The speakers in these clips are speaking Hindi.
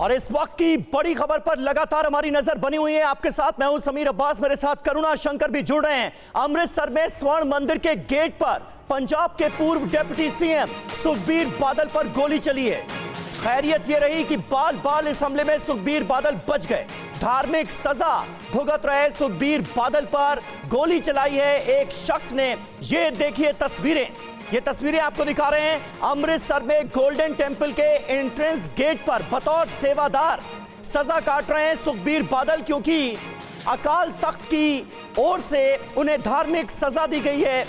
और इस वक्त की बड़ी खबर पर लगातार हमारी नजर बनी हुई है। आपके साथ मैं हूं समीर अब्बास, मेरे साथ करुणा शंकर भी जुड़ रहे हैं। अमृतसर में स्वर्ण मंदिर के गेट पर पंजाब के पूर्व डिप्टी सीएम सुखबीर बादल पर गोली चली है। खैरियत यह रही कि बाल बाल इस हमले में सुखबीर बादल बच गए। धार्मिक सजा भुगत रहे सुखबीर बादल पर गोली चलाई है एक शख्स ने। ये देखिए तस्वीरें, ये तस्वीरें आपको दिखा रहे हैं। अमृतसर में गोल्डन टेंपल के एंट्रेंस गेट पर बतौर सेवादार सजा काट रहे हैं सुखबीर बादल, क्योंकि अकाल तख्त की ओर से उन्हें धार्मिक सजा दी गई है,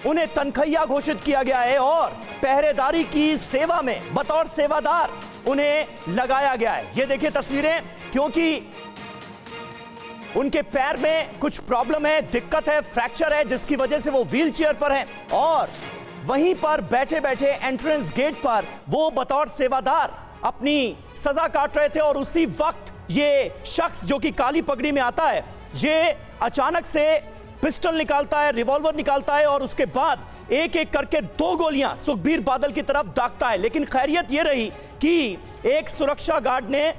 उन्हें तनख्वाह घोषित किया गया है और पहरेदारी की सेवा में बतौर सेवादार उन्हें लगाया गया है। ये देखिए तस्वीरें, क्योंकि उनके पैर में कुछ प्रॉब्लम है, दिक्कत है, फ्रैक्चर है, जिसकी वजह से वो व्हील चेयर पर हैं और वहीं पर बैठे बैठे एंट्रेंस गेट पर वो बतौर सेवादार अपनी सजा काट रहे थे। और उसी वक्त ये शख्स जो कि काली पगड़ी में आता है, ये अचानक से पिस्टल निकालता है, रिवॉल्वर निकालता है और उसके बाद एक एक करके 2 गोलियां सुखबीर बादल की तरफ दागता है। लेकिन खैरियत यह रही कि एक सुरक्षा गार्ड ने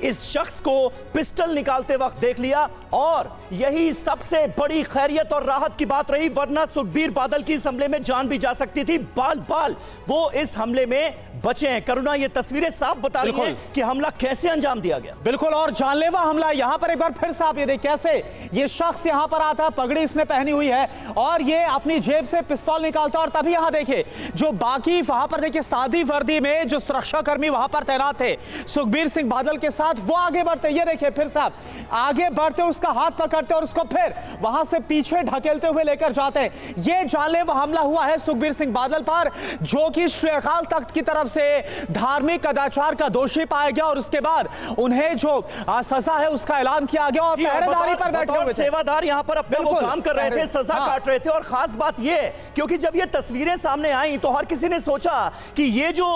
इस शख्स को पिस्टल निकालते वक्त देख लिया और यही सबसे बड़ी खैरियत और राहत की बात रही, वरना सुखबीर बादल की इस हमले में जान भी जा सकती थी। बाल बाल वो इस हमले में बचे हैं। करुणा, ये तस्वीरें साफ बता रही हैं कि हमला कैसे अंजाम दिया गया। बिल्कुल, और जानलेवा हमला यहां पर एक बार फिर से आप ये देखिए कैसे ये शख्स यहां पर आता, पगड़ी इसने पहनी हुई है और ये अपनी जेब से पिस्तौल निकालता और तभी यहां देखिए जो बाकी वहां पर देखिए सादी वर्दी में जो सुरक्षाकर्मी वहां पर तैनात थे सुखबीर सिंह बादल के साथ, वो आगे बढ़ते, ये देखिए फिर साहब आगे बढ़ते, उसका हाथ पकड़ते और उसको फिर वहां से पीछे ढकेलते हुए लेकर जाते हैं। ये जानलेवा हमला हुआ है सुखबीर सिंह बादल पर, जो कि श्री अकाल तख्त की तरफ से धार्मिक कदाचार का दोषी पाया गया और उसके बाद उन्हें जो सजा है उसका ऐलान किया गया और पहरेदारी पर बैठे हुए सेवादार यहां पर अपने वो काम कर रहे थे, सजा काट रहे थे। और खास बात ये, क्योंकि जब ये तस्वीरें सामने आई तो हर किसी ने सोचा कि ये जो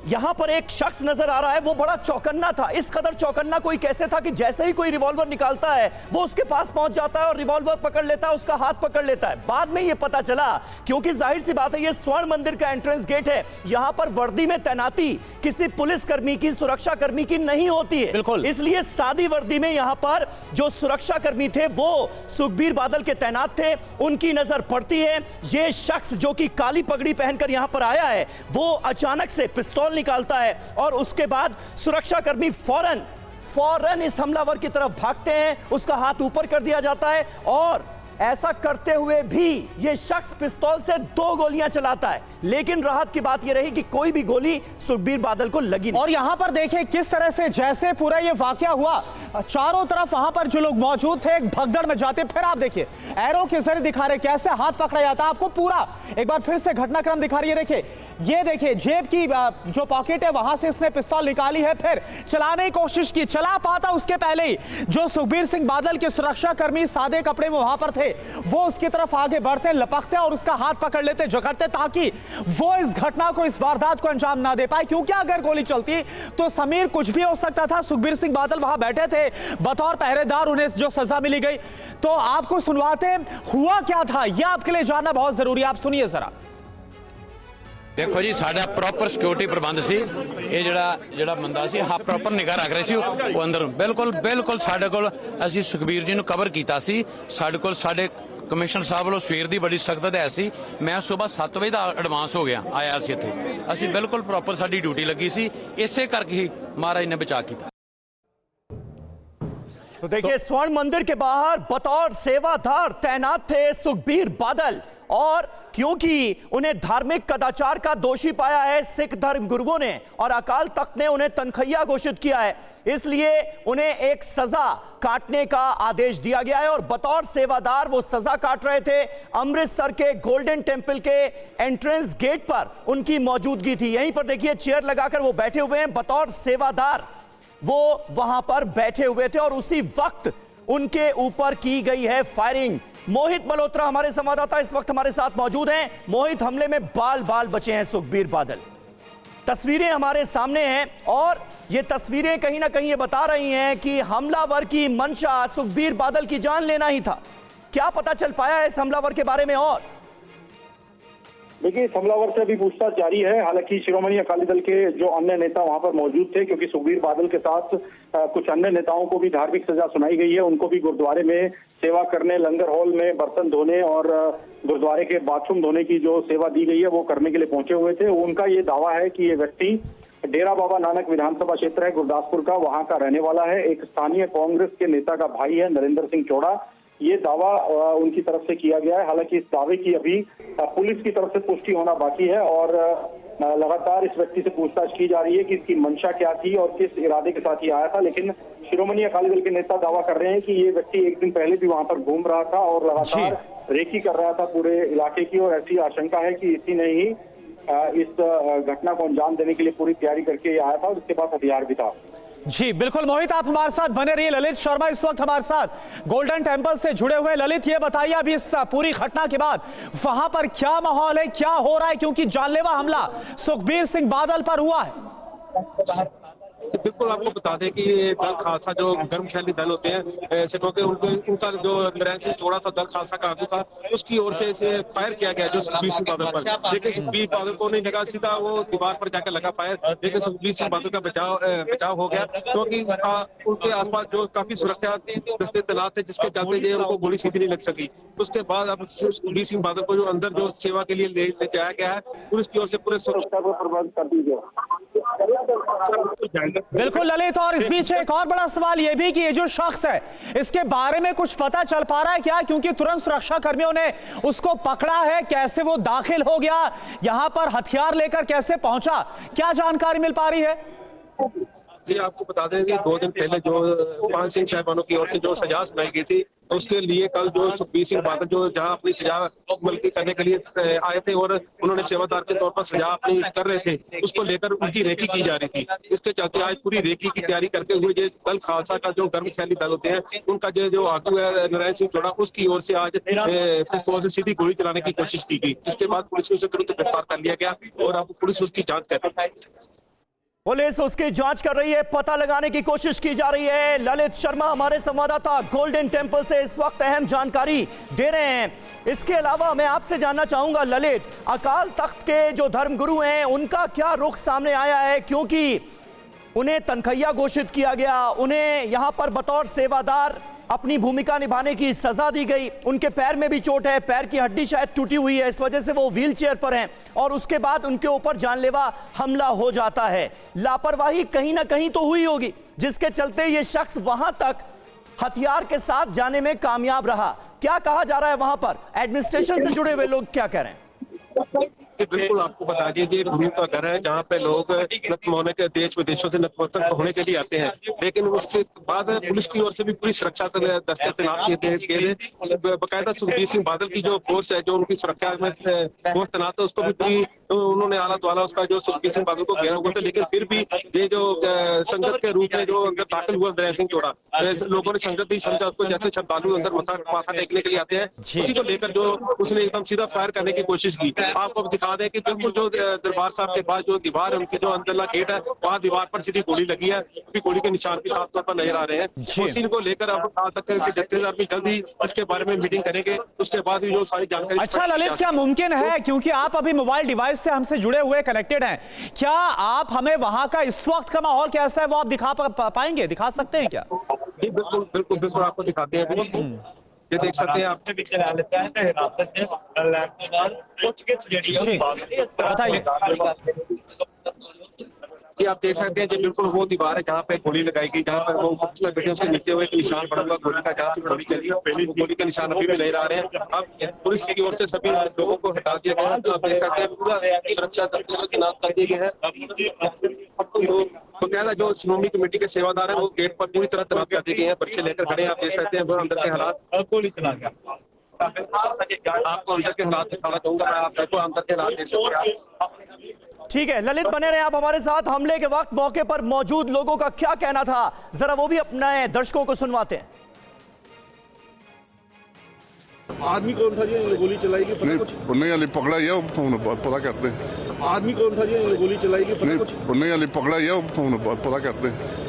यहां पर एक शख्स नजर आ रहा है वो बड़ा चौकन्ना था। इस कदर चौकन्ना कोई कैसे था कि जैसे ही कोई रिवॉल्वर निकालता है वो उसके पास पहुंच जाता है और रिवॉल्वर पकड़ लेता है, उसका हाथ पकड़ लेता है। बाद में ये पता चला, क्योंकि जाहिर सी बात है ये स्वर्ण मंदिर का एंट्रेंस गेट है, यहां पर वर्दी में तैनाती किसी पुलिसकर्मी की, सुरक्षा कर्मी की नहीं होती है। बिल्कुल, इसलिए सादी वर्दी में यहां पर जो सुरक्षा कर्मी थे वो सुखबीर बादल के तैनात थे। उनकी नजर पड़ती है, ये शख्स जो कि काली पगड़ी पहनकर यहां पर आया है वो अचानक से पिस्तौल निकालता है और उसके बाद सुरक्षा कर्मी फौरन इस हमलावर की तरफ भागते हैं, उसका हाथ ऊपर कर दिया जाता है और ऐसा करते हुए भी ये शख्स पिस्तौल से 2 गोलियां चलाता है। लेकिन राहत की बात ये रही कि कोई भी गोली सुखबीर बादल को लगी नहीं। और यहां पर देखिए किस तरह से जैसे पूरा ये वाकया हुआ, चारों तरफ वहां पर जो लोग मौजूद थे एक भगदड़ में जाते। फिर आप देखिए एरो के जरिए दिखा रहे कैसे हाथ पकड़ा जाता है, आपको पूरा एक बार फिर से घटनाक्रम दिखा रही है। देखिए ये देखिए जेब की जो पॉकेट है वहां से इसने पिस्तौल निकाली है, फिर चलाने की कोशिश की, चला पाता उसके पहले ही जो सुखबीर सिंह बादल के सुरक्षा कर्मी सादे कपड़े में वहां पर थे वो उसकी तरफ आगे बढ़ते, लपकते और उसका हाथ पकड़ लेते, जकड़ते, ताकि वो इस घटना को, इस वारदात को अंजाम ना दे पाए। क्योंकि अगर गोली चलती तो समीर कुछ भी हो सकता था। सुखबीर सिंह बादल वहां बैठे थे बतौर पहरेदार, उन्हें जो सजा मिली गई। तो आपको सुनवाते हुआ क्या था यह आपके लिए जानना बहुत जरूरी है, आप सुनिए जरा। देखो जी, साडा प्रॉपर सिक्योरिटी प्रबंध सी, ये ਜਿਹੜਾ ਬੰਦਾ ਸੀ ਹਾਂ ਪ੍ਰੋਪਰ ਨਿਗਾਹ ਰੱਖ ਰਹੇ ਸੀ ਉਹ ਅੰਦਰ ਬਿਲਕੁਲ ਸਾਡੇ ਕੋਲ ਅਸੀਂ ਸੁਖਬੀਰ ਜੀ ਨੂੰ ਕਵਰ ਕੀਤਾ ਸੀ। ਸਾਡੇ ਕੋਲ ਸਾਡੇ ਕਮਿਸ਼ਨਰ ਸਾਹਿਬ ਵੱਲੋਂ ਸਵੇਰ ਦੀ ਬੜੀ ਸਖਤ ਹਦਾਇਤ ਸੀ। ਮੈਂ ਸਵੇਰ 7 ਵਜੇ ਦਾ ਐਡਵਾਂਸ ਹੋ ਗਿਆ ਆਇਆ ਸੀ ਇੱਥੇ, ਅਸੀਂ ਬਿਲਕੁਲ ਪ੍ਰੋਪਰ ਸਾਡੀ ਡਿਊਟੀ ਲੱਗੀ ਸੀ, ਇਸੇ ਕਰਕੇ ਹੀ ਮਹਾਰਾਜ ਨੇ ਬਚਾ ਕੀਤਾ। तो देखिए स्वर्ण मंदिर के बाहर बतौर सेवादार तैनात थे सुखबीर बादल और क्योंकि उन्हें धार्मिक कदाचार का दोषी पाया है सिख धर्म गुरुओं ने और अकाल तख्त ने उन्हें तनख्वाह घोषित किया है, इसलिए उन्हें एक सजा काटने का आदेश दिया गया है और बतौर सेवादार वो सजा काट रहे थे। अमृतसर के गोल्डन टेंपल के एंट्रेंस गेट पर उनकी मौजूदगी थी। यहीं पर देखिए चेयर लगाकर वो बैठे हुए हैं, बतौर सेवादार वो वहां पर बैठे हुए थे और उसी वक्त उनके ऊपर की गई है फायरिंग। मोहित मल्होत्रा हमारे संवाददाता इस वक्त हमारे साथ मौजूद हैं। मोहित, हमले में बाल बाल बचे हैं सुखबीर बादल, तस्वीरें हमारे सामने हैं और ये तस्वीरें कहीं ना कहीं ये बता रही हैं कि हमलावर की मंशा सुखबीर बादल की जान लेना ही था। क्या पता चल पाया है इस हमलावर के बारे में? और देखिए, इस हमलावर से अभी पूछताछ जारी है। हालांकि शिरोमणि अकाली दल के जो अन्य नेता वहां पर मौजूद थे, क्योंकि सुखबीर बादल के साथ कुछ अन्य नेताओं को भी धार्मिक सजा सुनाई गई है, उनको भी गुरुद्वारे में सेवा करने, लंगर हॉल में बर्तन धोने और गुरुद्वारे के बाथरूम धोने की जो सेवा दी गई है वो करने के लिए पहुंचे हुए थे। उनका ये दावा है कि ये व्यक्ति डेरा बाबा नानक विधानसभा क्षेत्र है गुरदासपुर का, वहां का रहने वाला है। एक स्थानीय कांग्रेस के नेता का भाई है, नरेंद्र सिंह चोड़ा। ये दावा उनकी तरफ से किया गया है। हालांकि इस दावे की अभी पुलिस की तरफ से पुष्टि होना बाकी है और लगातार इस व्यक्ति से पूछताछ की जा रही है कि इसकी मंशा क्या थी और किस इरादे के साथ ये आया था। लेकिन शिरोमणि अकाली दल के नेता दावा कर रहे हैं कि ये व्यक्ति एक दिन पहले भी वहां पर घूम रहा था और लगातार रेकी कर रहा था पूरे इलाके की, और ऐसी आशंका है कि इसी ने ही इस घटना को अंजाम देने के लिए पूरी तैयारी करके आया था और इसके पास हथियार भी था। जी बिल्कुल मोहित, आप हमारे साथ बने रहिए। ललित शर्मा इस वक्त हमारे साथ गोल्डन टेंपल से जुड़े हुए। ललित, ये बताइए अभी इस पूरी घटना के बाद वहां पर क्या माहौल है, क्या हो रहा है, क्योंकि जानलेवा हमला सुखबीर सिंह बादल पर हुआ है। बिल्कुल आपको बता दें कि ये दल खालसा जो गर्म ख्याली दल होते हैं सिखों के, उनका जो नरेंद्र सिंह चोड़ा था, दल खालसा का आगू था, उसकी ओर से इसे फायर किया गया जो सुखबीर सिंह बादल पर। लेकिन सुखबीर बादल को नहीं लगा, सीधा वो दीवार पर जाकर लगा फायर। लेकिन सुखबीर सिंह बादल का बचाव हो गया, क्योंकि उनके आसपास जो काफी सुरक्षा दस्ते तैनात थे, जिसके चलते उनको गोली सीधी नहीं लग सकी। उसके बाद अब सुखबीर सिंह बादल को जो अंदर जो सेवा के लिए ले जाया गया है, पुलिस की ओर से पूरे सुरक्षा को प्रबंध कर दी गया। बिल्कुल ललित, और इस बीच एक और बड़ा सवाल यह भी कि ये जो शख्स है, इसके बारे में कुछ पता चल पा रहा है क्या? क्योंकि तुरंत सुरक्षा कर्मियों ने उसको पकड़ा है, कैसे वो दाखिल हो गया यहां पर, हथियार लेकर कैसे पहुंचा, क्या जानकारी मिल पा रही है? जी आपको बता दें कि 2 दिन पहले जो 5 सिंह साहिबानों की ओर से जो सजा सुनाई गई थी, उसके लिए कल जो सुखबीर सिंह बादल जो जहां अपनी सजा मुल्की करने के लिए आए थे और उन्होंने सेवादार के तौर पर सजा अपनी कर रहे थे, उसको लेकर उनकी रेकी की जा रही थी। इसके चलते आज पूरी रेकी की तैयारी करते हुए ये दल खालसा का जो गर्म ख्याली दल होते हैं, उनका जो आगू है नरेंद्र सिंह चोड़ा, उसकी ओर से आज पिस्तौल से सीधी गोली चलाने की कोशिश की गई, जिसके बाद पुलिस ने उसे तुरंत गिरफ्तार कर लिया गया और अब पुलिस उसकी जांच कर रही है। पुलिस उसकी जांच कर रही है, पता लगाने की कोशिश की जा रही है। ललित शर्मा हमारे संवाददाता गोल्डन टेंपल से इस वक्त अहम जानकारी दे रहे हैं। इसके अलावा मैं आपसे जानना चाहूंगा ललित, अकाल तख्त के जो धर्मगुरु हैं उनका क्या रुख सामने आया है? क्योंकि उन्हें तनखैया घोषित किया गया, उन्हें यहां पर बतौर सेवादार अपनी भूमिका निभाने की सजा दी गई, उनके पैर में भी चोट है, पैर की हड्डी शायद टूटी हुई है, इस वजह से वो व्हील चेयर पर हैं, और उसके बाद उनके ऊपर जानलेवा हमला हो जाता है। लापरवाही कहीं ना कहीं तो हुई होगी, जिसके चलते ये शख्स वहां तक हथियार के साथ जाने में कामयाब रहा। क्या कहा जा रहा है वहां पर? एडमिनिस्ट्रेशन से जुड़े हुए लोग क्या कह रहे हैं? बिल्कुल आपको बता दीजिए, गुरु का घर है जहाँ पे लोग नतमोने के देश विदेशों से नतमस्तक होने के लिए आते हैं। लेकिन उसके बाद पुलिस की ओर से भी पूरी सुरक्षा दस्ते तैनात किए गए। बाकायदा सुखबीर सिंह बादल की जो फोर्स है, जो उनकी सुरक्षा में फोर्स तैनात है, उसको भी पूरी उन्होंने आला द्वाला उसका जो सुखबीर सिंह बादल को घेरा हुआ था। लेकिन फिर भी ये जो संगत के रूप में जो अंदर दाखिल हुआ नरेंद्र सिंह चोड़ा, लोगों ने संगत ही समझा उसको, जैसे श्रद्धालु अंदर माथा टेकने के लिए आते हैं, उसी को लेकर जो उसने एकदम सीधा फायर करने की कोशिश की। आपको दिखा दें कि बिल्कुल जो दरबार साहब के पास जो दीवार है, उनकी जो अंदरला गेट है, वहां दीवार पर सीधी गोली लगी है, अभी गोली के निशान भी साफ तौर पर नजर आ रहे हैं। उसी को लेकर अब कहा तक के जत्थेदार भी जल्द ही इसके बारे में मीटिंग करेंगे, उसके बाद ही जो सारी जानकारी। अच्छा ललित, क्या मुमकिन है, क्योंकि आप अभी मोबाइल डिवाइस से हमसे जुड़े हुए कनेक्टेड हैं, क्या आप हमें वहां का इस वक्त का माहौल कैसा है वो आप दिखा पाएंगे, दिखा सकते हैं क्या? जी बिल्कुल बिल्कुल बिल्कुल आपको दिखाते हैं। ये देख सकते हैं आप, बताइए। कि आप देख सकते हैं, जो बिल्कुल वो दीवार है जहाँ पे गोली लगाई गई, जहाँ पर वो बेटे उसके नीचे हुए निशान पड़ा हुआ गोली का, जहाँ से गोली चली, वो गोली के निशान अभी भी नजर आ रहे हैं। अब पुलिस की ओर से सभी लोगों को हटा दिया गया। आप देख सकते हैं पूरा सुरक्षा दस्ते में तैनात कर दिए गए हैं। तो कहना जो श्रोमणी कमेटी के सेवादार है, वो गेट पर पूरी तरह तैनात कर दिए गए हैं, पर्चे लेकर खड़े हैं। आप देख सकते हैं अंदर के हालात, गोली चला गया। आपको अंदर के हालात दिखाना चाहूंगा मैं, आपको अंदर के हालात देख सकते हैं। ठीक है ललित, बने रहे आप हमारे साथ। हमले के वक्त मौके पर मौजूद लोगों का क्या कहना था, जरा वो भी अपने दर्शकों को सुनवाते हैं। आदमी कौन था जी गोली चलाएगी? नहीं अली पकड़ा ही है, पता करते हैं। आदमी कौन था जी गोली चलाएगी? नहीं अली पकड़ा ही है, पता करते हैं।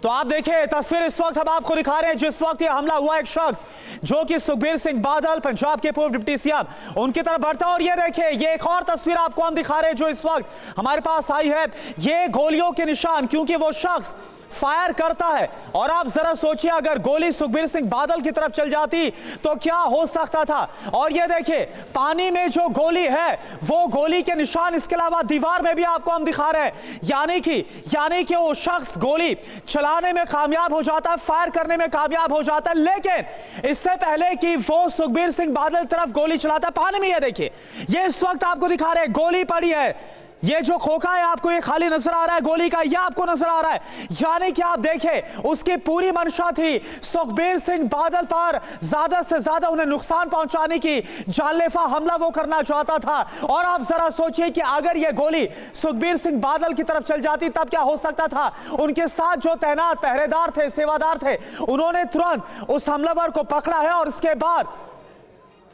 तो आप देखिए तस्वीर इस वक्त हम आपको दिखा रहे हैं जिस वक्त ये हमला हुआ, एक शख्स जो कि सुखबीर सिंह बादल पंजाब के पूर्व डिप्टी सीएम उनकी तरफ बढ़ता है। और ये देखिए ये एक और तस्वीर आपको हम दिखा रहे हैं जो इस वक्त हमारे पास आई है, ये गोलियों के निशान, क्योंकि वो शख्स फायर करता है। और आप जरा सोचिए अगर गोली सुखबीर सिंह बादल की तरफ चल जाती तो क्या हो सकता था। और ये देखिए पानी में जो गोली है वो गोली के निशान, इसके अलावा दीवार में भी आपको हम दिखा रहे हैं। यानी कि वो शख्स गोली चलाने में कामयाब हो जाता है, फायर करने में कामयाब हो जाता है, लेकिन इससे पहले कि वो सुखबीर सिंह बादल तरफ गोली चलाता है पानी में, ये देखिए ये इस वक्त आपको दिखा रहे हैं गोली पड़ी है। ये जो खोखा है आपको ये खाली नजर आ रहा है गोली का, ये आपको नजर आ रहा है। यानी कि आप देखें उसकी पूरी मंशा थी सुखबीर सिंह बादल पर ज्यादा से ज्यादा उन्हें नुकसान पहुंचाने की, जानलेवा हमला वो करना चाहता था। और आप जरा सोचिए कि अगर ये गोली सुखबीर सिंह बादल की तरफ चल जाती तब क्या हो सकता था। उनके साथ जो तैनात पहरेदार थे, सेवादार थे, उन्होंने तुरंत उस हमलावर को पकड़ा है और उसके बाद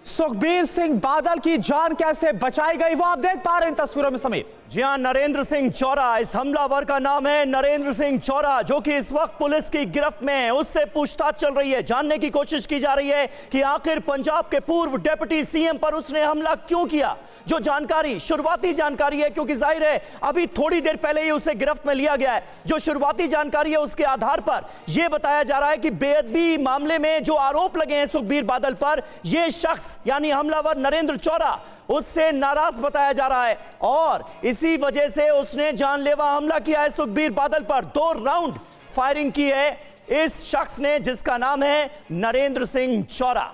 सुखबीर सिंह बादल की जान कैसे बचाई गई वो आप देख पा रहे हैं तस्वीरों में। समीर जी हां, नरेंद्र सिंह चौरा इस हमलावर का नाम है, नरेंद्र सिंह चौरा, जो कि इस वक्त पुलिस की गिरफ्त में है। उससे पूछताछ चल रही है, जानने की कोशिश की जा रही है कि आखिर पंजाब के पूर्व डिप्टी सीएम पर उसने हमला क्यों किया। जो जानकारी, शुरुआती जानकारी है, क्योंकि जाहिर है अभी थोड़ी देर पहले ही उसे गिरफ्त में लिया गया है, जो शुरुआती जानकारी है उसके आधार पर यह बताया जा रहा है कि बेअदबी मामले में जो आरोप लगे हैं सुखबीर बादल पर, यह शख्स यानी हमलावर नरेंद्र चौरा उससे नाराज बताया जा रहा है और इसी वजह से उसने जानलेवा हमला किया है सुखबीर बादल पर। 2 राउंड फायरिंग की है इस शख्स ने जिसका नाम है नरेंद्र सिंह चौरा।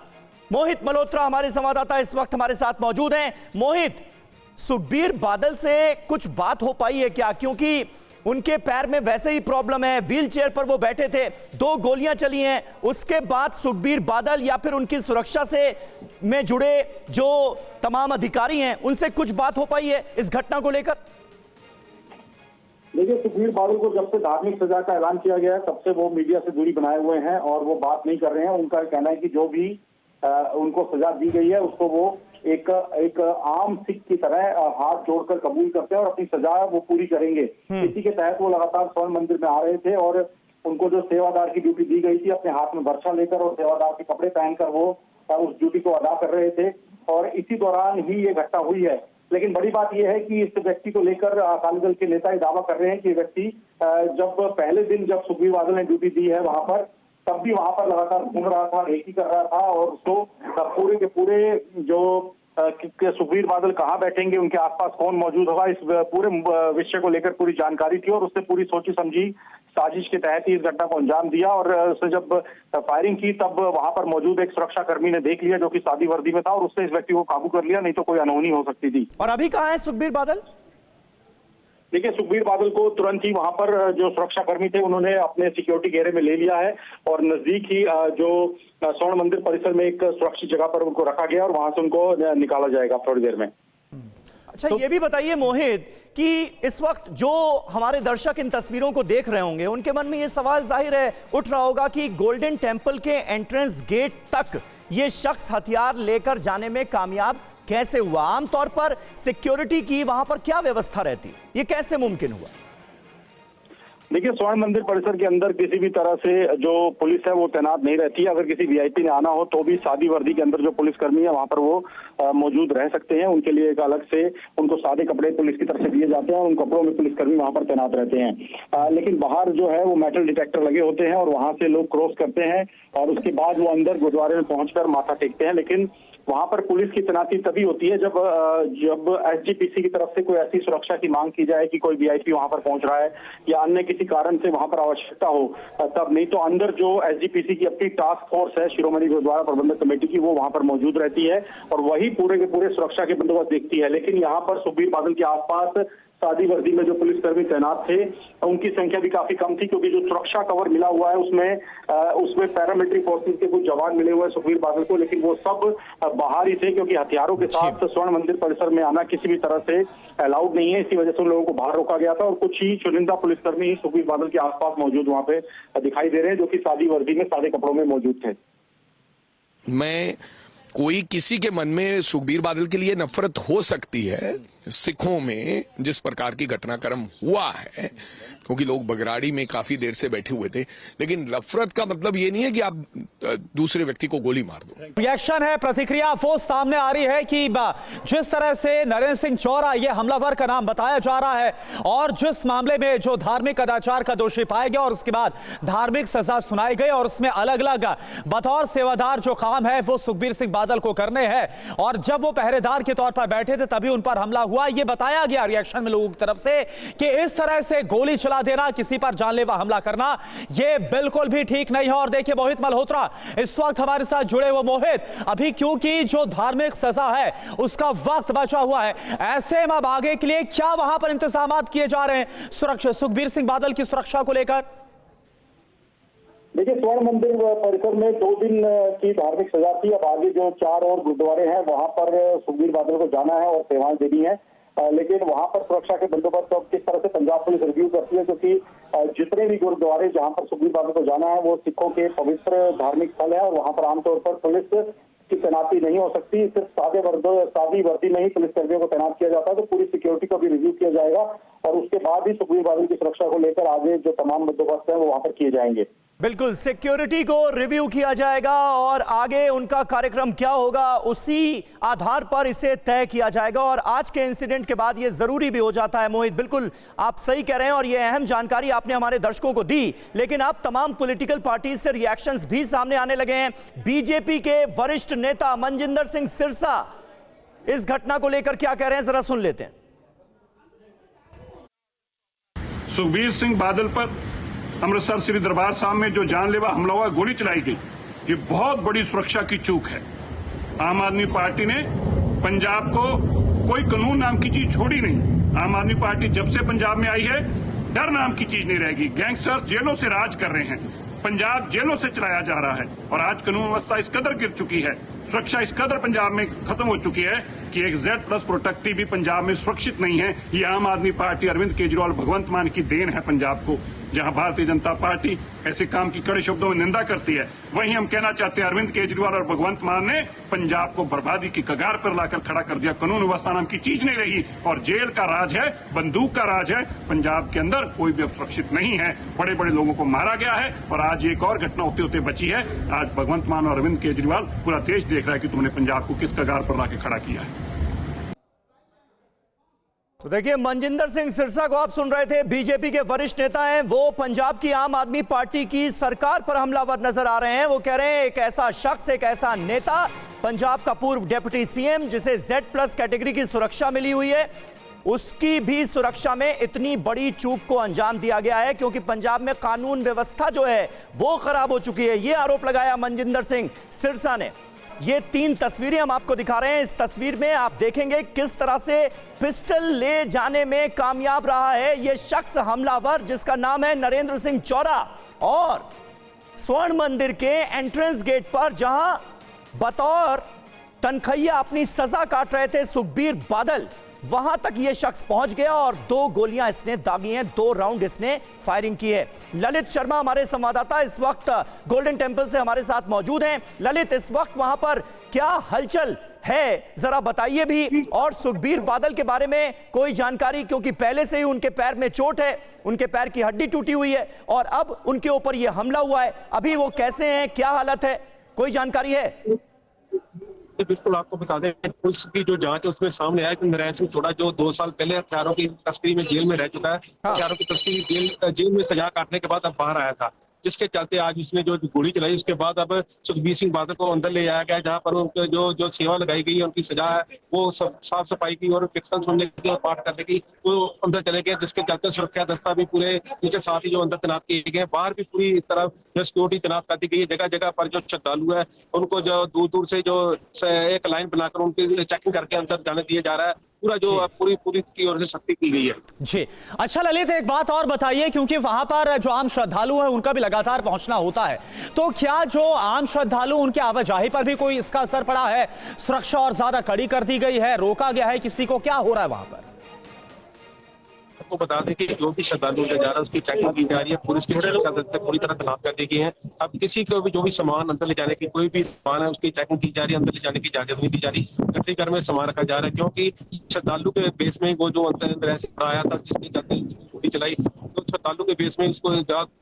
मोहित मल्होत्रा हमारे संवाददाता इस वक्त हमारे साथ मौजूद हैं। मोहित, सुखबीर बादल से कुछ बात हो पाई है क्या, क्योंकि उनके पैर में वैसे ही प्रॉब्लम है, व्हील चेयर पर वो बैठे थे, 2 गोलियां चली हैं, उसके बाद सुखबीर बादल या फिर उनकी सुरक्षा से में जुड़े जो तमाम अधिकारी हैं उनसे कुछ बात हो पाई है इस घटना को लेकर? देखिए, सुखबीर बादल को जब से धार्मिक सजा का ऐलान किया गया है तब से वो मीडिया से दूरी बनाए हुए हैं और वो बात नहीं कर रहे हैं। उनका कहना है कि जो भी उनको सजा दी गई है उसको वो एक आम सिख की तरह हाथ जोड़कर कबूल करते हैं और अपनी सजा वो पूरी करेंगे। इसी के तहत वो लगातार स्वर्ण मंदिर में आ रहे थे और उनको जो सेवादार की ड्यूटी दी गई थी, अपने हाथ में बर्छा लेकर और सेवादार के कपड़े पहनकर वो उस ड्यूटी को अदा कर रहे थे और इसी दौरान ही ये घटना हुई है। लेकिन बड़ी बात यह है कि इस व्यक्ति को लेकर अकाली दल के नेता ये दावा कर रहे हैं कि ये व्यक्ति जब पहले दिन जब सुखबीर बादल ने ड्यूटी दी है वहां पर, तब भी वहां पर लगातार घूम रहा था, रेकी कर रहा था और उसको पूरे के पूरे जो सुखबीर बादल कहाँ बैठेंगे, उनके आसपास कौन मौजूद होगा, इस पूरे विषय को लेकर पूरी जानकारी थी और उसने पूरी सोची समझी साजिश के तहत ही इस घटना को अंजाम दिया। और उसने जब फायरिंग की तब वहां पर मौजूद एक सुरक्षा कर्मी ने देख लिया जो कि सादी वर्दी में था और उसने इस व्यक्ति को काबू कर लिया, नहीं तो कोई अनहोनी हो सकती थी। और अभी कहाँ है सुखबीर बादल? देखिए, सुखबीर बादल को तुरंत ही वहां पर जो सुरक्षा कर्मी थे उन्होंने अपने सिक्योरिटी घेरे में ले लिया है और नजदीक ही जो स्वर्ण मंदिर परिसर में एक सुरक्षित जगह पर उनको रखा गया और वहां से उनको निकाला जाएगा थोड़ी देर में। अच्छा, ये भी बताइए मोहित कि इस वक्त जो हमारे दर्शक इन तस्वीरों को देख रहे होंगे उनके मन में ये सवाल जाहिर है उठ रहा होगा कि गोल्डन टेंपल के एंट्रेंस गेट तक ये शख्स हथियार लेकर जाने में कामयाब कैसे हुआ? आमतौर पर सिक्योरिटी की वहां पर क्या व्यवस्था रहती, ये कैसे मुमकिन हुआ? देखिए, स्वर्ण मंदिर परिसर के अंदर किसी भी तरह से जो पुलिस है वो तैनात नहीं रहती है। अगर किसी वीआईपी ने आना हो तो भी सादी वर्दी के अंदर जो पुलिसकर्मी है वहां पर वो मौजूद रह सकते हैं। उनके लिए एक अलग से उनको सादे कपड़े पुलिस की तरफ से दिए जाते हैं और उन कपड़ों में पुलिसकर्मी वहां पर तैनात रहते हैं। लेकिन बाहर जो है वो मेटल डिटेक्टर लगे होते हैं और वहां से लोग क्रॉस करते हैं और उसके बाद वो अंदर गुरुद्वारे में पहुंचकर माथा टेकते हैं। लेकिन वहां पर पुलिस की तैनाती तभी होती है जब एसजीपीसी की तरफ से कोई ऐसी सुरक्षा की मांग की जाए कि कोई वीआईपी वहां पर पहुंच रहा है या अन्य किसी कारण से वहां पर आवश्यकता हो तब। नहीं तो अंदर जो एसजीपीसी की अपनी टास्क फोर्स है शिरोमणि गुरुद्वारा प्रबंधक कमेटी की, वो वहां पर मौजूद रहती है और वही पूरे के पूरे सुरक्षा के बंदोबस्त देखती है। लेकिन यहाँ पर सुखबीर बादल के आसपास सादी वर्दी में जो पुलिसकर्मी तैनात थे उनकी संख्या भी काफी कम थी, क्योंकि जो सुरक्षा कवर मिला हुआ है उसमें पैरामिलिट्री फोर्सेस के कुछ जवान मिले हुए हैं सुखबीर बादल को, लेकिन वो सब बाहर ही थे क्योंकि हथियारों के साथ स्वर्ण मंदिर परिसर में आना किसी भी तरह से अलाउड नहीं है। इसी वजह से उन लोगों को बाहर रोका गया था और कुछ ही चुनिंदा पुलिसकर्मी ही सुखबीर बादल के आसपास मौजूद वहां पे दिखाई दे रहे हैं जो कि सादी वर्दी में सादे कपड़ों में मौजूद थे। मैं कोई किसी के मन में सुखबीर बादल के लिए नफरत हो सकती है। सिखों में जिस प्रकार की घटनाक्रम हुआ है, क्योंकि लोग बगराड़ी में काफी देर से बैठे हुए थे, लेकिन नफरत का मतलब ये नहीं है कि आप दूसरे व्यक्ति को गोली मार दो। रिएक्शन है, प्रतिक्रिया वो सामने आ रही है कि जिस तरह से नरेंद्र सिंह चौरा ये हमलावर का नाम बताया जा रहा है और जिस मामले में जो धार्मिक अनाचार का दोषी पाया गया और उसके बाद धार्मिक सजा सुनाई गई और उसमें अलग अलग बतौर सेवादार जो काम है वो सुखबीर सिंह बादल को करने हैं और जब वो पहरेदार के तौर पर बैठे थे तभी उन पर हमला हुआ। ये बताया गया रिएक्शन में लोगों की तरफ से कि इस तरह से गोली चला देना, किसी पर जानलेवा हमला करना, यह बिल्कुल भी ठीक नहीं है। और देखिए मोहित मल्होत्रा इस वक्त हमारे साथ जुड़े हुए। मोहित, अभी क्योंकि जो धार्मिक सजा है उसका वक्त बचा हुआ है, ऐसे में अब आगे के लिए क्या वहां पर इंतजाम किए जा रहे हैं सुरक्षा, सुखबीर सिंह बादल की सुरक्षा को लेकर? देखिए, स्वर्ण मंदिर परिसर में 2 दिन की धार्मिक सजा थी। अब आगे जो 4 और गुरुद्वारे हैं वहां पर सुखबीर बादल को जाना है और सेवाएं देनी है, लेकिन वहां पर सुरक्षा के बंदोबस्त अब किस तरह से पंजाब पुलिस रिव्यू करती है, क्योंकि जितने भी गुरुद्वारे जहां पर सुखबीर बादल को जाना है वो सिखों के पवित्र धार्मिक स्थल है और वहां पर आमतौर पर पुलिस की तैनाती नहीं हो सकती। सिर्फ सादी वर्दी में ही पुलिसकर्मियों को तैनात किया जाता है। तो पूरी सिक्योरिटी को भी रिव्यू किया जाएगा और उसके बाद ही सुखबीर बादल की सुरक्षा को लेकर आगे जो तमाम बंदोबस्त है वो वहां पर किए जाएंगे। बिल्कुल, सिक्योरिटी को रिव्यू किया जाएगा और आगे उनका कार्यक्रम क्या होगा उसी आधार पर इसे तय किया जाएगा। और आज के इंसिडेंट के बाद ये जरूरी भी हो जाता है। मोहित, बिल्कुल आप सही कह रहे हैं और ये अहम जानकारी आपने हमारे दर्शकों को दी, लेकिन अब तमाम पॉलिटिकल पार्टीज से रिएक्शंस भी सामने आने लगे हैं। बीजेपी के वरिष्ठ नेता मनजिंदर सिंह सिरसा इस घटना को लेकर क्या कह रहे हैं, जरा सुन लेते हैं। सुखबीर सिंह बादल पर अमृतसर श्री दरबार साहब में जो जानलेवा हमला हुआ, गोली चलाई गई, ये बहुत बड़ी सुरक्षा की चूक है। आम आदमी पार्टी ने पंजाब को कोई कानून नाम की चीज छोड़ी नहीं। आम आदमी पार्टी जब से पंजाब में आई है डर नाम की चीज नहीं रहेगी। गैंगस्टर्स जेलों से राज कर रहे हैं, पंजाब जेलों से चलाया जा रहा है और आज कानून व्यवस्था इस कदर गिर चुकी है, सुरक्षा इस कदर पंजाब में खत्म हो चुकी है कि एक Z+ प्रोटेक्टी भी पंजाब में सुरक्षित नहीं है। ये आम आदमी पार्टी, अरविंद केजरीवाल, भगवंत मान की देन है पंजाब को। जहां भारतीय जनता पार्टी ऐसे काम की कड़े शब्दों में निंदा करती है, वहीं हम कहना चाहते हैं अरविंद केजरीवाल और भगवंत मान ने पंजाब को बर्बादी की कगार पर लाकर खड़ा कर दिया। कानून व्यवस्था नाम की चीज नहीं रही और जेल का राज है, बंदूक का राज है। पंजाब के अंदर कोई भी अब सुरक्षित नहीं है। बड़े बड़े लोगों को मारा गया है और आज एक और घटना होते होते बची है। आज भगवंत मान और अरविंद केजरीवाल, पूरा देश देख रहा है कि तुमने पंजाब को किस कगार पर लाकर खड़ा किया है। तो देखिए, मनजिंदर सिंह सिरसा को आप सुन रहे थे, बीजेपी के वरिष्ठ नेता हैं। वो पंजाब की आम आदमी पार्टी की सरकार पर हमलावर नजर आ रहे हैं। वो कह रहे हैं एक ऐसा शख्स, एक ऐसा नेता, पंजाब का पूर्व डिप्टी सीएम जिसे Z+ कैटेगरी की सुरक्षा मिली हुई है, उसकी भी सुरक्षा में इतनी बड़ी चूक को अंजाम दिया गया है क्योंकि पंजाब में कानून व्यवस्था जो है वो खराब हो चुकी है। ये आरोप लगाया मनजिंदर सिंह सिरसा ने। ये 3 तस्वीरें हम आपको दिखा रहे हैं। इस तस्वीर में आप देखेंगे किस तरह से पिस्टल ले जाने में कामयाब रहा है ये शख्स, हमलावर, जिसका नाम है नरेंद्र सिंह चौरा। और स्वर्ण मंदिर के एंट्रेंस गेट पर जहां बतौर तनखैया अपनी सजा काट रहे थे सुखबीर बादल, वहां तक यह शख्स पहुंच गया और 2 गोलियां इसने दागी हैं, 2 राउंड इसने फायरिंग की है। ललित शर्मा हमारे संवाददाता इस वक्त गोल्डन टेंपल से हमारे साथ मौजूद हैं। ललित, इस वक्त वहां पर क्या हलचल है, जरा बताइए भी। और सुखबीर बादल के बारे में कोई जानकारी, क्योंकि पहले से ही उनके पैर में चोट है, उनके पैर की हड्डी टूटी हुई है और अब उनके ऊपर यह हमला हुआ है। अभी वो कैसे हैं, क्या हालत है, कोई जानकारी है? बिल्कुल, आपको बता दें पुलिस की जो जांच है उसमें सामने आया कि नरेंद्र सिंह चौड़ा जो 2 साल पहले हथियारों की तस्करी में जेल में रह चुका है, हथियारों की तस्करी जेल में सजा काटने के बाद अब बाहर आया था, जिसके चलते आज उसने जो गोली चलाई उसके बाद अब सुखबीर सिंह बादल को अंदर ले जाया गया, जहां पर उनके जो सेवा लगाई गई है, उनकी सजा है वो साफ सफाई की और कीर्तन सुनने की और पाठ करने की, वो अंदर चले गए, जिसके चलते सुरक्षा दस्ता भी पूरे उनके साथ ही जो अंदर तैनात किए गए। बाहर भी पूरी तरह जो सिक्योरिटी तैनात कर दी गई है। जगह जगह पर जो श्रद्धालु है उनको जो दूर दूर से जो एक लाइन बनाकर उनकी चेकिंग करके अंदर जाने दिया जा रहा है। पूरा जो पूरी की ओर से सख्ती की गई है। जी अच्छा ललित, एक बात और बताइए, क्योंकि वहां पर जो आम श्रद्धालु है उनका भी लगातार पहुंचना होता है, तो क्या जो आम श्रद्धालु उनके आवाजाही पर भी कोई इसका असर पड़ा है? सुरक्षा और ज्यादा कड़ी कर दी गई है, रोका गया है किसी को, क्या हो रहा है वहां पर? आपको बता दें कि जो भी श्रद्धालु जा रहा है उसकी चेकिंग की जा रही है, पुलिस की सुरक्षा दस्ते पूरी तरह तैनात कर दी गई है। अब किसी को भी जो भी सामान अंदर ले जाने की, कोई भी सामान है उसकी चेकिंग की जा रही है, अंदर ले जाने की इजाजत नहीं दी जा रही। गठरी घर में सामान रखा जा रहा है क्योंकि श्रद्धालु के बेस में वो जो अंदर ऐसे आया था जिसके चलते गोली चलाई, तो श्रद्धालु के बेस में उसको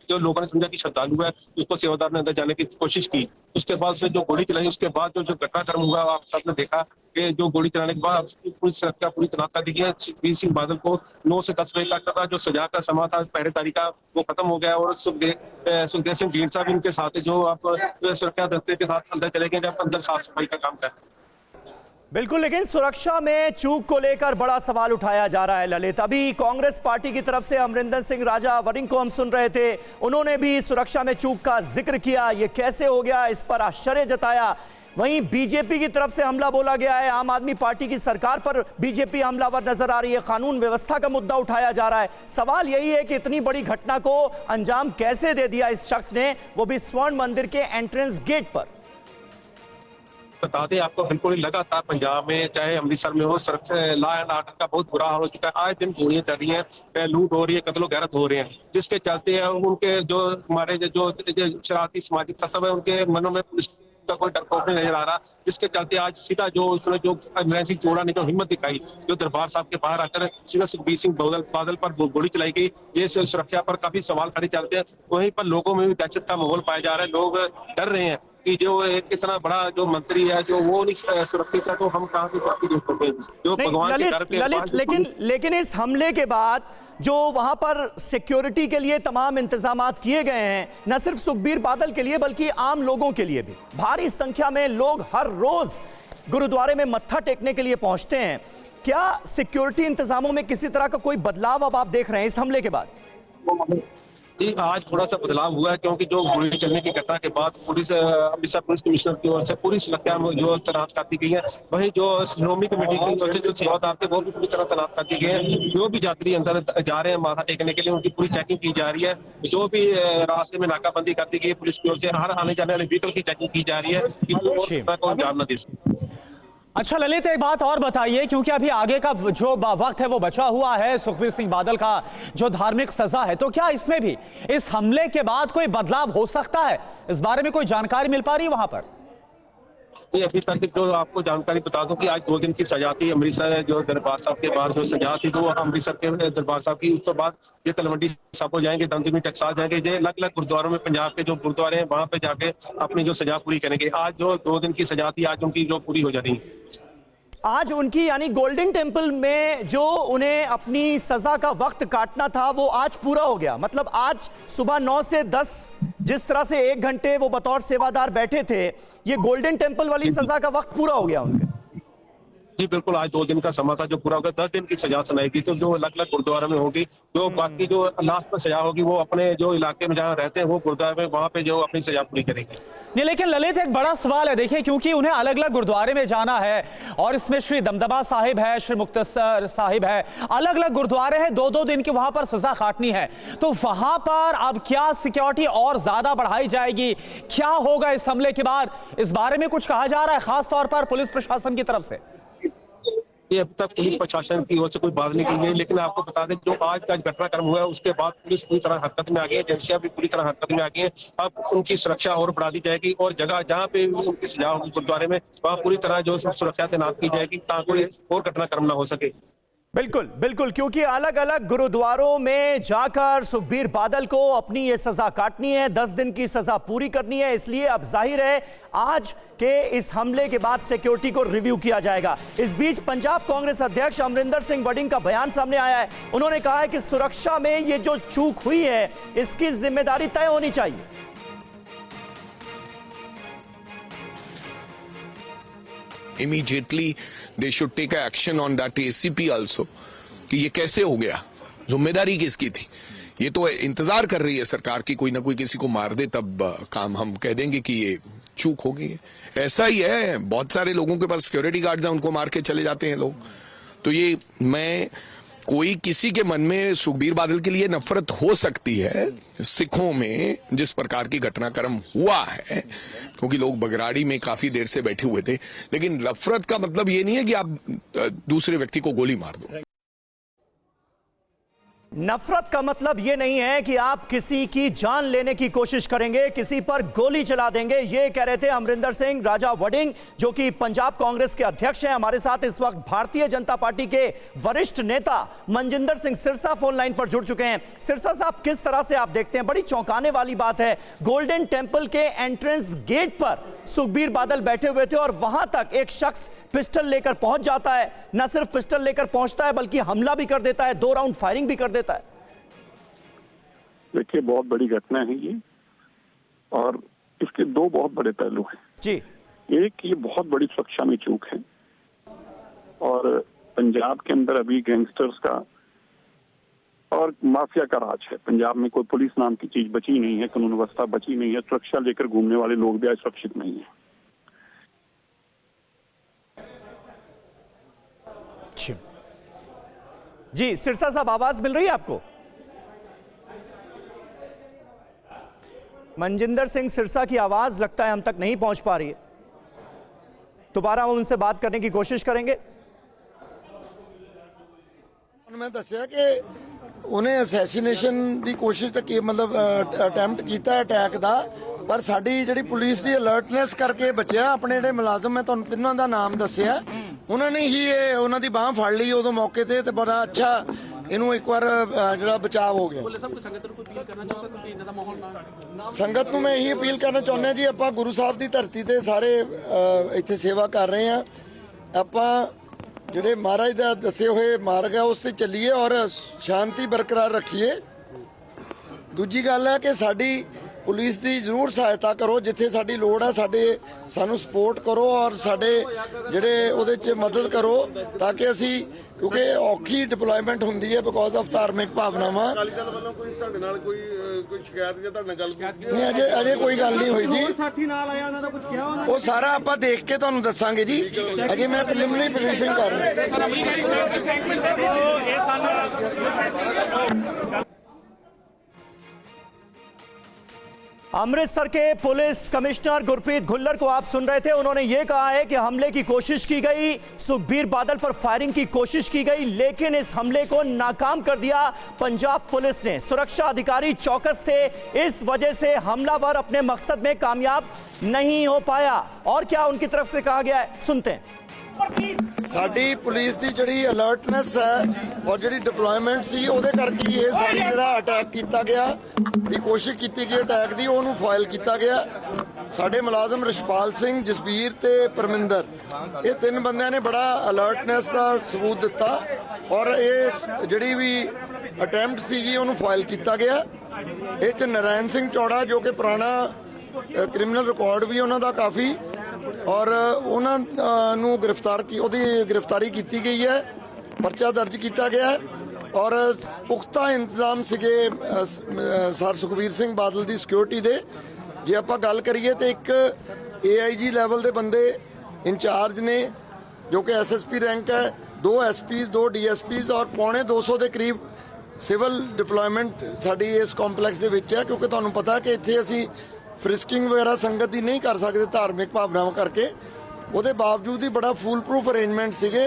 जो लोगों ने समझा कि श्रद्धालु है उसको सेवादार ने अंदर जाने की कोशिश की। उसके बाद उसने जो गोली चलाई, उसके बाद जो घटनाक्रम हुआ आप सबने देखा कि जो गोली चलाने के बाद पुलिस सुरक्षा पूरी तैनात कर दी गई है। सुखबीर सिंह बादल को 9 से 10 बजे तक का जो सजा का समय था पहरेदारी का वो खत्म हो गया और सुखदेव सिंह ढींड साहब इनके साथ जो आप सुरक्षा दस्ते के साथ अंदर चले गए जब अंदर साफ सफाई का काम कर। बिल्कुल, लेकिन सुरक्षा में चूक को लेकर बड़ा सवाल उठाया जा रहा है ललित। अभी कांग्रेस पार्टी की तरफ से अमरिंदर सिंह राजा वरिंग को हम सुन रहे थे, उन्होंने भी सुरक्षा में चूक का जिक्र किया। ये कैसे हो गया, इस पर आश्चर्य जताया। वहीं बीजेपी की तरफ से हमला बोला गया है, आम आदमी पार्टी की सरकार पर बीजेपी हमलावर नजर आ रही है, कानून व्यवस्था का मुद्दा उठाया जा रहा है। सवाल यही है कि इतनी बड़ी घटना को अंजाम कैसे दे दिया इस शख्स ने, वो भी स्वर्ण मंदिर के एंट्रेंस गेट पर। बता दें आपको, बिल्कुल ही लगातार पंजाब में चाहे अमृतसर में हो, लॉ एंड ऑर्डर का बहुत बुरा हाल हो चुका है। आए दिन गोलियां चल रही हैं, लूट हो रही है, कत्लो गैरत हो रहे हैं, जिसके चलते उनके जो हमारे जो शरारती सामाजिक तत्व है उनके मनों में पुलिस का कोई डर खौफ नहीं नजर आ रहा, जिसके चलते आज सीधा जो उसने जो अमरिंदर सिंह चोड़ा ने जो हिम्मत दिखाई, जो दरबार साहब के बाहर आकर सीधा सुखबीर सिंह बादल पर गोली चलाई गई, ये सुरक्षा पर काफी सवाल खड़े चलते हैं। वहीं पर लोगों में भी दहशत का माहौल पाया जा रहा है, लोग डर रहे हैं कि जो एक इतना बड़ा जो मंत्री है जो वो नहीं सुरक्षित है तो हम कहां से सुरक्षित हो सकते हैं। जो भगवान के घर पे लेकिन इस हमले के बाद जो वहां पर सिक्योरिटी के लिए तमाम इंतजामात किए गए हैं, न सिर्फ सुखबीर बादल के लिए बल्कि आम लोगों के लिए भी, भारी संख्या में लोग हर रोज गुरुद्वारे में मत्था टेकने के लिए पहुंचते हैं। क्या सिक्योरिटी इंतजामों में किसी तरह का कोई बदलाव अब आप देख रहे हैं इस हमले के बाद? जी, आज थोड़ा सा बदलाव हुआ है क्योंकि जो गोली चलने की घटना के बाद पुलिस अमृतसर पुलिस कमिश्नर की ओर से पूरी सुरक्षा जो तैनात कर दी गई है। वहीं जो श्रोमणी कमेटी की ओर से जो सेवादार थे वो भी पूरी तरह तैनात कर दिए गए हैं। जो भी यात्री अंदर जा रहे हैं माथा टेकने के लिए उनकी पूरी चेकिंग की जा रही है। जो भी रास्ते में नाकाबंदी कर दी गई है पुलिस की ओर से, हर आने जाने वाले व्हीकल की चेकिंग की जा रही है कि कोई जान न दे सके। अच्छा ललित, एक बात और बताइए, क्योंकि अभी आगे का जो वक्त है वो बचा हुआ है, सुखबीर सिंह बादल का जो धार्मिक सजा है, तो क्या इसमें भी इस हमले के बाद कोई बदलाव हो सकता है? इस बारे में कोई जानकारी मिल पा रही है वहां पर? जी, अभी तक जो आपको जानकारी बता दूं कि आज 2 दिन की सजा थी अमृतसर जो दरबार साहब के बाद जो सजा थी तो अमृतसर के दरबार साहब की, उसके बाद ये तलवंडी साहब को जाएंगे, दमदमी टकसाल जाएंगे, ये अलग अलग गुरुद्वारों में पंजाब के जो गुरुद्वारे हैं वहां पे जाके अपनी जो सजा पूरी करेंगे। आज जो 2 दिन की सजा थी आज उनकी जो पूरी हो जा रही है। आज उनकी यानी गोल्डन टेम्पल में जो उन्हें अपनी सजा का वक्त काटना था वो आज पूरा हो गया। मतलब आज सुबह 9 से 10 जिस तरह से 1 घंटे वो बतौर सेवादार बैठे थे, ये गोल्डन टेम्पल वाली सजा का वक्त पूरा हो गया उनका। जी बिल्कुल, आज 2 दिन का समय था जो पूरा होगा। 10 दिन की सजा सुनाएगी तो जो अलग अलग गुरुद्वारा में होगी, जो बाकी जो लास्ट में सजा होगी वो अपने जो इलाके में जहाँ रहते हैं वो गुरुद्वारा में वहां पे जो अपनी सजा पूरी करेंगे। नहीं, लेकिन ललित एक बड़ा सवाल है, देखिए, क्योंकि उन्हें अलग अलग गुरुद्वारे में जाना है और इसमें श्री दमदमा साहिब है, श्री मुक्तसर साहिब है, अलग अलग गुरुद्वारे हैं, 2-2 दिन की वहां पर सजा काटनी है। तो वहां पर अब क्या सिक्योरिटी और ज्यादा बढ़ाई जाएगी? क्या होगा इस हमले के बाद? इस बारे में कुछ कहा जा रहा है खास तौर पर पुलिस प्रशासन की तरफ से? ये अभी तक पुलिस प्रशासन की ओर से कोई बात नहीं की गई, लेकिन आपको बता दें जो आज का घटनाक्रम हुआ है उसके बाद पुलिस पूरी तरह हरकत में आ गई है, एजेंसियां भी पूरी तरह हरकत में आ गई है। अब उनकी सुरक्षा और बढ़ा दी जाएगी और जगह जहाँ पे उनकी सजा होगी गुरुद्वारे में वहाँ पूरी तरह जो सुरक्षा तैनात की जाएगी ताकि कोई और घटनाक्रम ना हो सके। बिल्कुल बिल्कुल, क्योंकि अलग अलग गुरुद्वारों में जाकर सुखबीर बादल को अपनी ये सजा काटनी है, 10 दिन की सजा पूरी करनी है। इसलिए अब जाहिर है आज के इस हमले के बाद सिक्योरिटी को रिव्यू किया जाएगा। इस बीच पंजाब कांग्रेस अध्यक्ष अमरिंदर सिंह वडिंग का बयान सामने आया है। उन्होंने कहा है कि सुरक्षा में ये जो चूक हुई है इसकी जिम्मेदारी तय होनी चाहिए। Immediately they should take action on that ACP also कि ये कैसे हो गया, जिम्मेदारी किसकी थी। ये तो इंतजार कर रही है सरकार की कोई ना कोई किसी को मार दे तब काम हम कह देंगे कि ये चूक हो गई है। ऐसा ही है, बहुत सारे लोगों के पास सिक्योरिटी गार्ड्स हैं, उनको मार के चले जाते हैं लोग। तो ये मैं कोई किसी के मन में सुखबीर बादल के लिए नफरत हो सकती है, सिखों में जिस प्रकार की घटनाक्रम हुआ है, क्योंकि लोग बगराड़ी में काफी देर से बैठे हुए थे, लेकिन नफरत का मतलब ये नहीं है कि आप दूसरे व्यक्ति को गोली मार दो। नफरत का मतलब यह नहीं है कि आप किसी की जान लेने की कोशिश करेंगे, किसी पर गोली चला देंगे। ये कह रहे थे अमरिंदर सिंह राजा वडिंग, जो कि पंजाब कांग्रेस के अध्यक्ष हैं। हमारे साथ इस वक्त भारतीय जनता पार्टी के वरिष्ठ नेता मनजिंदर सिंह सिरसा फोन लाइन पर जुड़ चुके हैं। सिरसा साहब, किस तरह से आप देखते हैं? बड़ी चौंकाने वाली बात है, गोल्डन टेंपल के एंट्रेंस गेट पर सुखबीर बादल बैठे हुए थे और वहां तक एक शख्स पिस्टल लेकर पहुंच जाता है। न सिर्फ पिस्टल लेकर पहुंचता है बल्कि हमला भी कर देता है, 2 राउंड फायरिंग भी कर देता है। देखिए, बहुत बड़ी घटना है ये, और इसके 2 बहुत बड़े पहलू हैं जी। एक, ये बहुत बड़ी सुरक्षा में चूक है, और पंजाब के अंदर अभी गैंगस्टर्स का और माफिया का राज है। पंजाब में कोई पुलिस नाम की चीज बची नहीं है, कानून व्यवस्था बची नहीं है, सुरक्षा लेकर घूमने वाले लोग भी आज सुरक्षित नहीं है। जी सिरसा साहब, आवाज मिल रही है आपको? मनजिंदर सिंह सिरसा की आवाज लगता है हम तक नहीं पहुंच पा रही है। दोबारा हम उनसे बात करने की कोशिश करेंगे। मैं दसिया कि उन्हें असैसीनेशन की कोशिश तो की, मतलब अटैम्प्ट किया अटैक का, पर साडी जिहड़ी पुलिस की अलर्टनेस करके बचिया। अपने जिहड़े मुलाजम, मैं तुहानूं तिन्हां दा नाम दसिया, उन्होंने ही उन्हां दी बांह फड़ ली उदों मौके ते बड़ा अच्छा इनू एक बार जिहड़ा बचाव हो गया। संगत नूं मैं यही अपील करना चाहुंदा जी, आपां गुरु साहब की धरती ते सारे इत्थे सेवा कर रहे हैं। आपां ਜਿਹੜੇ ਮਹਾਰਾਜ ਦਾ ਦੱਸੇ ਹੋਏ ਮਾਰਗ ਹੈ ਉਸ ਤੇ ਚੱਲੀਏ ਔਰ ਸ਼ਾਂਤੀ ਬਰਕਰਾਰ ਰੱਖੀਏ। ਦੂਜੀ ਗੱਲ ਹੈ ਕਿ ਸਾਡੀ ਪੁਲਿਸ ਦੀ ਜ਼ਰੂਰ ਸਹਾਇਤਾ ਕਰੋ, ਜਿੱਥੇ ਸਾਡੀ ਲੋੜ ਹੈ ਸਾਨੂੰ ਸਪੋਰਟ ਕਰੋ ਔਰ ਸਾਡੇ ਜਿਹੜੇ ਉਹਦੇ 'ਚ ਮਦਦ ਕਰੋ, ਤਾਂ ਕਿ ਅਸੀਂ, ਕਿਉਂਕਿ ਔਖੀ ਡਿਪਲੋਇਮੈਂਟ ਹੁੰਦੀ ਹੈ ਬਿਕੋਜ਼ ਆਫ ਧਾਰਮਿਕ ਭਾਵਨਾਵਾਂ। ਅਕਾਲੀ ਦਲ ਵੱਲੋਂ ਕੋਈ ਤੁਹਾਡੇ ਨਾਲ ਕੋਈ ਸ਼ਿਕਾਇਤ ਜਾਂ ਤੁਹਾਡੇ ਨਾਲ ਗੱਲ ਨਹੀਂ, ਅਜੇ ਕੋਈ ਗੱਲ ਨਹੀਂ ਹੋਈ ਜੀ। ਸਾਥੀ ਨਾਲ ਆਇਆ, ਉਹਨਾਂ ਦਾ ਕੁਝ ਕਿਹਾ ਉਹਨਾਂ ਉਹ ਸਾਰਾ ਆਪਾਂ ਦੇਖ ਕੇ ਤੁਹਾਨੂੰ ਦੱਸਾਂਗੇ ਜੀ। ਅਜੇ ਮੈਂ ਪ੍ਰੀਲਿਮਿਨਰੀ ਬਰੀਫਿੰਗ ਕਰ ਰਿਹਾ। अमृतसर के पुलिस कमिश्नर गुरप्रीत घुल्लर को आप सुन रहे थे। उन्होंने यह कहा है कि हमले की कोशिश की गई, सुखबीर बादल पर फायरिंग की कोशिश की गई, लेकिन इस हमले को नाकाम कर दिया पंजाब पुलिस ने। सुरक्षा अधिकारी चौकस थे, इस वजह से हमलावर अपने मकसद में कामयाब नहीं हो पाया। और क्या उनकी तरफ से कहा गया है, सुनते हैं। ਸਾਡੀ ਪੁਲਿਸ ਦੀ ਜਿਹੜੀ ਅਲਰਟਨੈਸ ਹੈ ਔਰ ਜਿਹੜੀ ਡਿਪਲੋਇਮੈਂਟ ਸੀ, ਉਹਦੇ ਕਰਕੇ ਇਹ ਸਾਰੀ ਜਿਹੜਾ ਅਟੈਕ ਕੀਤਾ ਗਿਆ ਦੀ ਕੋਸ਼ਿਸ਼ ਕੀਤੀ ਗਈ ਅਟੈਕ ਦੀ, ਉਹਨੂੰ ਫਾਇਲ ਕੀਤਾ ਗਿਆ। ਸਾਡੇ ਮੁਲਾਜ਼ਮ ਰਿਸ਼ਪਾਲ ਸਿੰਘ, ਜਸਬੀਰ ਤੇ ਪਰਮਿੰਦਰ, ਇਹ 3 ਬੰਦਿਆਂ ਨੇ ਬੜਾ ਅਲਰਟਨੈਸ ਦਾ ਸਬੂਤ ਦਿੱਤਾ ਔਰ ਇਹ ਜਿਹੜੀ ਵੀ ਅਟੈਂਪਟ ਸੀਗੀ ਉਹਨੂੰ ਫਾਇਲ ਕੀਤਾ ਗਿਆ। ਇਹ 'ਚ ਨਰਾਇਣ ਸਿੰਘ ਚੌੜਾ, ਜੋ ਕਿ ਪੁਰਾਣਾ ਕ੍ਰਿਮੀਨਲ ਰਿਕਾਰਡ ਵੀ ਉਹਨਾਂ ਦਾ ਕਾਫੀ, ਔਰ ਉਹਨਾਂ ਨੂੰ ਗ੍ਰਿਫਤਾਰੀ ਕੀਤੀ ਗਈ ਹੈ, ਪਰਚਾ ਦਰਜ ਕੀਤਾ ਗਿਆ ਔਰ ਪੁਖਤਾ ਇੰਤਜ਼ਾਮ ਸੀਗੇ ਸਰ ਸੁਖਬੀਰ ਸਿੰਘ ਬਾਦਲ ਦੀ ਸਿਕਿਉਰਿਟੀ ਦੇ। ਜੇ ਆਪਾਂ ਗੱਲ ਕਰੀਏ ਤੇ ਇੱਕ AIG ਲੈਵਲ ਦੇ ਬੰਦੇ ਇੰਚਾਰਜ ਨੇ, ਜੋ ਕਿ SSP ਰੈਂਕ ਹੈ, 2 SPs 2 DSPs ਔਰ ਪੌਣੇ 200 ਦੇ ਕਰੀਬ ਸਿਵਲ ਡਿਪਲੋਇਮੈਂਟ ਸਾਡੀ ਇਸ ਕੰਪਲੈਕਸ ਦੇ ਵਿੱਚ ਹੈ। ਕਿਉਂਕਿ ਤੁਹਾਨੂੰ ਪਤਾ ਕਿ ਇੱਥੇ ਅਸੀਂ ਫ੍ਰਿਸਕਿੰਗ ਵਗੈਰਾ ਸੰਗਤ ਦੀ ਨਹੀਂ ਕਰ ਸਕਦੇ ਧਾਰਮਿਕ ਭਾਵਨਾਵਾਂ ਕਰਕੇ। ਉਹਦੇ ਬਾਵਜੂਦ ਹੀ ਬੜਾ ਫੁੱਲ ਪ੍ਰੂਫ ਅਰੇਂਜਮੈਂਟ ਸੀਗੇ